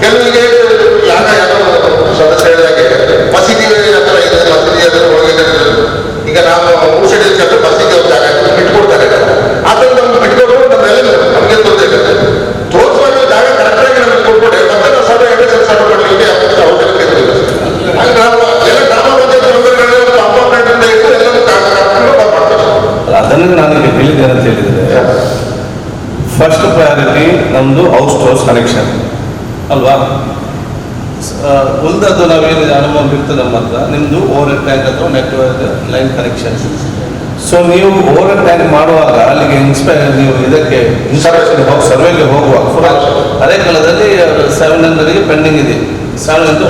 ಕೆಲವರಿಗೆ ಜಾಗ ಯಾರೋ ಸದಸ್ಯ ಹೇಳಿದಾಗೆ ಮಸೀದಿ ಹತ್ರ ಇದೆ, ಮಸೀದಿ ಹತ್ರ ಹೋಗಿದೆ. ಈಗ ನಾವು ಔಷಧಿ ಚಂದ್ರ ಮಸೀದಿ ಅವ್ರ ಜಾಗ ಬಿಟ್ಕೊಡ್ತಾರೆ, ಆದ್ರೆ ನಮ್ಗೆ ಬಿಟ್ಕೊಡು ನಮ್ಮೆಲ್ಲ ನಮಗೆ ತೊಂದರೆ ಇರುತ್ತೆ. ತೋರಿಸುವಾಗ ಜಾಗ ಕರೆಕ್ಟಾಗಿ ನಮಗೆ ಕೊಟ್ಕೊಡಿ, ಮತ್ತೆ ನಾವು ಸರ್ವೆ ಸರ್ವೆ ಮಾಡಲಿಕ್ಕೆ ಅವಶ್ಯಕತೆ ಇರ್ತದೆ. ಹಾಗೆ ನಾವು ಎಲ್ಲ ಗ್ರಾಮ ಪಂಚಾಯತ್ ಮೆಂಬರ್ಗಳೇ ಒಂದು ಅಪಾರ್ಟ್ಮೆಂಟ್ ಇಟ್ಟು ಎಲ್ಲರೂ ಮಾಡ್ತಾರೆ. ಅದನ್ನು ನಾನು ಈಗ ಹೇಳಿದ್ದೇನೆ ಅಂತ ಹೇಳಿದರೆ, ಫಸ್ಟ್ ಪ್ರಯಾರಿಟಿ ನಮ್ಮದು ಹೌಸ್ ಟು ಹೌಸ್ ಕನೆಕ್ಷನ್ ಅಲ್ವಾ? ಉಳಿದದ್ದು ನಾವೇನು ಅನುಭವ ಇರ್ತದೆ ನಮ್ಮ ಹತ್ರ, ನಿಮ್ಮದು ಓವರ್ ಹೆಡ್ ಟ್ಯಾಂಕ್ ಅಥವಾ ನೆಟ್ವರ್ಕ್ ಲೈನ್ ಕನೆಕ್ಷನ್. ಸೊ ನೀವು ಓವರ್ ಹೆಡ್ ಟ್ಯಾಂಕ್ ಮಾಡುವಾಗ ಅಲ್ಲಿಗೆ ನೀವು ಇದಕ್ಕೆ ಇನ್ಸ್ಟಾಲೇಷನ್ ಸರ್ವೆಗೆ ಹೋಗುವಾಗ ಅದೇ ಕಾಲದಲ್ಲಿ 700ಗೆ ಪೆಂಡಿಂಗ್ ಇದೆ. 600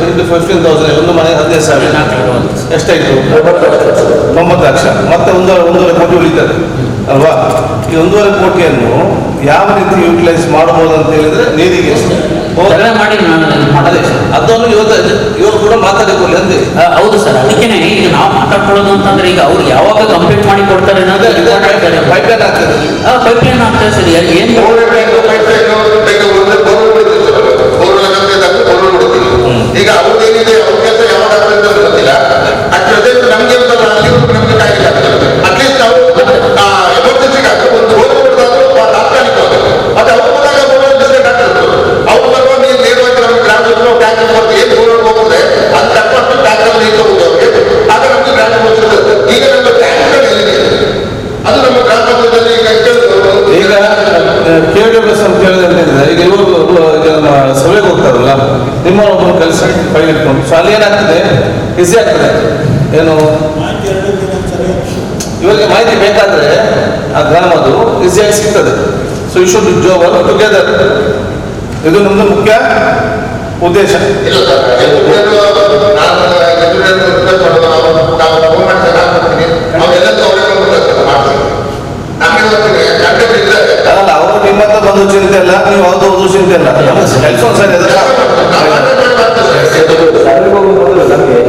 ಇಂಟು 15,000 ಒಂದು ಮನೆ 15,000 ಎಷ್ಟಾಯಿತು? 90 ಲಕ್ಷ. ಮತ್ತೆ 1.5 ಕೋಟಿ ಉಳಿತದೆ ಅಲ್ವಾ? ಈ 1.5 ಕೋಟಿಯನ್ನು ಯಾವ ರೀತಿ ಯೂಟಿಲೈಸ್ ಮಾಡಬಹುದು ಅಂತ ಹೇಳಿದ್ರೆ ನೀರಿಗೆ ಮಾಡಿ ಅದೇ ಅದನ್ನು ಇವರು ಕೂಡ ಮಾತಾಡಿಕೊಳ್ಳಿ ಅಂದೆ. ಹೌದು ಸರ್, ಅದಕ್ಕೇನೆ ಈಗ ನಾವು ಮಾತಾಡ್ಕೊಳ್ಳೋದು ಅಂತಂದ್ರೆ ಈಗ ಅವ್ರು ಯಾವಾಗ ಕಂಪ್ಲೀಟ್ ಮಾಡಿ ಕೊಡ್ತಾರೆ ಅನ್ನೋದು ಪೈಪ್ಲೈನ್ ಆಗ್ತದೆ. ಪೈಪ್ಲೈನ್ ಆಗ್ತದೆ ಸರ್. ಏನು ಈಗ ಅವ್ರದ್ದೇನಿದೆ ಅವ್ರ ಕೆಲಸ ಯಾವಾಗ ಆಗ್ತದೆ ಅಂತ ಗೊತ್ತಿಲ್ಲ. ಅಟ್ ಪ್ರೆಸೆಂಟ್ ನಮ್ಗೆ ನಮ್ಗೆ ಕಾಯಿಲ್ಲ. ಅಟ್ಲೀಸ್ಟ್ ನಾವು ಎಮರ್ಜೆನ್ಸಿಗೆ ಆಗ್ತದೆ ಒಂದು ರೋಗ ಕೊಡೋದಾದ್ರೂ ತಾತ್ಕಾಲಿಕ ಮತ್ತೆ ಅವ್ರು ಬಂದಾಗ ಡಿಸೈಡ್ ಆಗ್ತದೆ. ಅವ್ರು ಬರುವಾಗ ನೀವು ನೇರವಾಗಿ ನಮ್ಗೆ ಗ್ರಾಮದಲ್ಲಿ ಟ್ಯಾಂಕರ್ ಬರ್ತೀವಿ, ಏನು ರೋಡ್ ಹೋಗ್ತದೆ ಅದು ತಕ್ಕಷ್ಟು ಟ್ಯಾಂಕರ್ ನೀರು ಹೋಗುತ್ತೆ ಅವ್ರಿಗೆ, ಆಗ ನಮ್ಗೆ ಗ್ರಾಮ ಪಂಚಾಯತ್. ಈಗ ನಮ್ಮ ಟ್ಯಾಂಕರ್ ಎಲ್ಲಿದೆ ಅದು ನಮ್ಮ ಗ್ರಾಮ ಪಂಚಾಯತ್ನಲ್ಲಿ ಈಗ KWS ಅಂತ ಹೇಳಿದ್ರೆ ಅಂತ ಹೇಳಿದ್ರೆ ಈಗ ಇವರು ಈಗ ನಮ್ಮ ಸಭೆಗೆ ಹೋಗ್ತಾರಲ್ಲ, ನಿಮ್ಮ ಒಬ್ಬರು ಕೆಲಸ ಫೈಲ್ ಇಟ್ಕೊಂಡು, ಸೊ ಅಲ್ಲಿ ಏನಾಗ್ತದೆ, ಈಸಿ ಆಗ್ತದೆ. ಏನು ಇವರಿಗೆ ಮಾಹಿತಿ ಬೇಕಾದ್ರೆ ಆ ಗ್ರಾಮದು ಈಸಿಯಾಗಿ ಸಿಗ್ತದೆ. So you should work together. ಇದು ನಮ್ದು ಮುಖ್ಯ ಉದ್ದೇಶ. ಇಲ್ಲ ಸರ್, ನಾನು ರಿಕ್ವೆಸ್ಟ್ ಮಾಡೋದು ನಾವು ಫೋನ್ ಮಾಡ್ತೀನಿ, ನಾವೆಲ್ಲರೂ ಅವರೇ ಮಾಡ್ತೀವಿ. ಅಲ್ಲ, ಅವರು ನಿಮ್ಮಂತ ಬಂದು ಚಿಂತೆ ಇಲ್ಲ, ನೀವು ಅವ್ರದ್ದು ಚಿಂತೆ ಇಲ್ಲ. ಕೆಲಸ ನಮಗೆ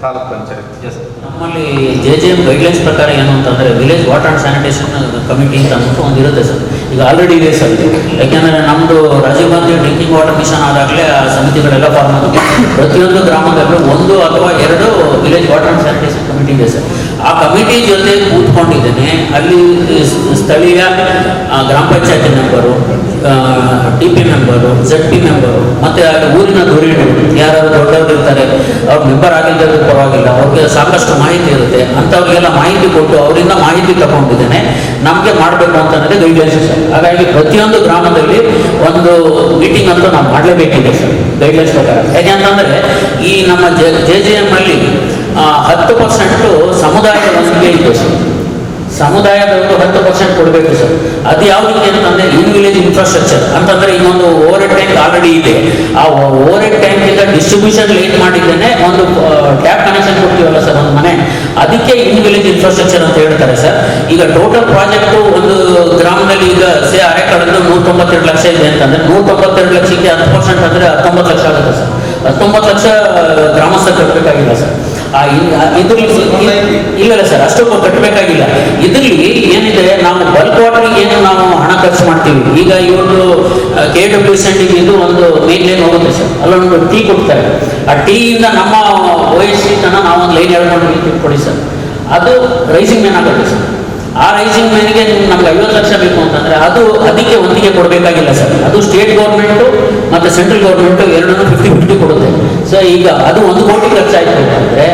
ತಾಲೂಕ್ ಪಂಚಾಯತ್ ಎಸ್ ನಮ್ಮಲ್ಲಿ JJM ಗೈಡ್ಲೈನ್ಸ್ ಪ್ರಕಾರ ಏನು ಅಂತಂದರೆ village water and sanitation committee ಅಂತ ಅಂದ್ಬಿಟ್ಟು ಒಂದು ಇರುತ್ತೆ ಸರ್. ಈಗ ಆಲ್ರೆಡಿ ಇದೆ ಸರ್ ಇದು. ಯಾಕೆಂದರೆ ನಮ್ಮದು Rajiv Gandhi drinking water mission ಆದಾಗಲೇ ಆ ಸಮಿತಿಗಳೆಲ್ಲ ಫಾರ್ಮ್ ಆಗಿದೆ. ಪ್ರತಿಯೊಂದು ಗ್ರಾಮದಲ್ಲೂ 1 ಅಥವಾ 2 village water and sanitation committee ಇದೆ ಸರ್. ಆ ಕಮಿಟಿ ಜೊತೆ ಕೂತ್ಕೊಂಡಿದ್ದೇನೆ. ಅಲ್ಲಿ ಸ್ಥಳೀಯ ಗ್ರಾಮ panchayat member, TP member, ZP member, ಮತ್ತು ಅಲ್ಲಿ ಊರಿನ ಧುರೀಣರು ಯಾರು ದೊಡ್ಡವರು ಇರ್ತಾರೆ, ಅವ್ರು ಮೆಂಬರ್ ಆಗಿಲ್ಲದ ಪರವಾಗಿಲ್ಲ, ಅವ್ರಿಗೆ ಸಾಕಷ್ಟು ಮಾಹಿತಿ ಇರುತ್ತೆ, ಅಂಥವ್ರಿಗೆಲ್ಲ ಮಾಹಿತಿ ಕೊಟ್ಟು ಅವರಿಂದ ಮಾಹಿತಿ ತಗೊಂಡಿದ್ದೇನೆ. ನಮಗೆ ಮಾಡಬೇಕು ಅಂತ ಅನ್ನೋದೇ ಗೈಡ್ಲೈನ್ಸ್ ಸರ್. ಹಾಗಾಗಿ ಪ್ರತಿಯೊಂದು ಗ್ರಾಮದಲ್ಲಿ ಒಂದು ಮೀಟಿಂಗ್ ಅಂತೂ ನಾವು ಮಾಡಲೇಬೇಕಿದೆ ಸರ್ ಗೈಡ್ಲೈನ್ಸ್ ಪ್ರಕಾರ. ಯಾಕೆಂತಂದರೆ ಈ ನಮ್ಮ JJM ಅಲ್ಲಿ 10% ಸಮುದಾಯದ ವಂತಿಗೆ ಇದೆ ಸರ್. ಸಮುದಾಯದವರು 10% ಕೊಡಬೇಕು ಸರ್. ಅದು ಯಾವುದಕ್ಕೆ ಅಂತಂದರೆ ಇನ್ ವಿಲೇಜ್ ಇನ್ಫ್ರಾಸ್ಟ್ರಕ್ಚರ್ ಅಂತಂದರೆ ಇನ್ನೊಂದು ಓವರ್ ಹೆಡ್ ಟ್ಯಾಂಕ್ ಆಲ್ರೆಡಿ ಇದೆ. ಆ ಓವರ್ ಹೆಡ್ ಟ್ಯಾಂಕಿಂದ ಡಿಸ್ಟ್ರಿಬ್ಯೂಷನ್ ಲೈನ್ ಮಾಡಿದ್ದೇನೆ. ಒಂದು ಟ್ಯಾಪ್ ಕನೆಕ್ಷನ್ ಕೊಡ್ತೀವಲ್ಲ ಸರ್ ಒಂದು ಮನೆ, ಅದಕ್ಕೆ ಇನ್ ವಿಲೇಜ್ ಇನ್ಫ್ರಾಸ್ಟ್ರಕ್ಚರ್ ಅಂತ ಹೇಳ್ತಾರೆ ಸರ್. ಈಗ ಟೋಟಲ್ ಪ್ರಾಜೆಕ್ಟು ಒಂದು ಗ್ರಾಮದಲ್ಲಿ ಈಗ ಅರೆಕಳದ್ದು 192 ಲಕ್ಷ ಇದೆ ಅಂತಂದರೆ 192 ಲಕ್ಷಕ್ಕೆ 10% ಅಂದರೆ 19 ಲಕ್ಷ ಆಗುತ್ತೆ ಸರ್. 19 ಲಕ್ಷ ಗ್ರಾಮಸ್ಥರು ಕಟ್ಟಬೇಕಾಗಿಲ್ಲ ಸರ್. ಇದ್ರಲ್ಲಿ ಇಲ್ಲ ಸರ್, ಅಷ್ಟು ಕಟ್ಟಬೇಕಾಗಿಲ್ಲ. ಇದರಲ್ಲಿ ಏನಿದೆ, ನಾವು ಬಲ್ಕ್ ವಾಟರ್ಗೆ ಏನು ನಾವು ಹಣ ಖರ್ಚು ಮಾಡ್ತೀವಿ. ಈಗ ಇವತ್ತು KWCND ಇದು ಒಂದು ಮೇನ್ ಲೈನ್ ಹೋಗುತ್ತೆ ಸರ್, ಅಲ್ಲೊಂದು ಟೀ ಕೊಡ್ತಾರೆ. ಆ ಟೀಯಿಂದ ನಮ್ಮ OSC ತನ ನಾವು ಒಂದು ಲೈನ್ ಹೇಳ್ಕೊಂಡು ಕೊಡಿ ಸರ್. ಅದು ರೈಸಿಂಗ್ ಮೇನ್ ಆಗುತ್ತೆ ಸರ್. ಆ ರೈಸಿಂಗ್ ಮೇನ್ಗೆ ನಮ್ಗೆ 50 ಲಕ್ಷ ಬೇಕು ಅಂತಂದರೆ ಅದಕ್ಕೆ ಒಂದಿಗೆ ಕೊಡಬೇಕಾಗಿಲ್ಲ ಸರ್. ಅದು ಸ್ಟೇಟ್ ಗೌರ್ಮೆಂಟು ಮತ್ತು ಸೆಂಟ್ರಲ್ ಗೌರ್ಮೆಂಟು ಎರಡನ್ನೂ 50-50 ಕೊಡುತ್ತೆ. ಸೊ ಈಗ ಅದು 1 ಕೋಟಿ ಖರ್ಚಾಯಿತು ಅಂತಂದರೆ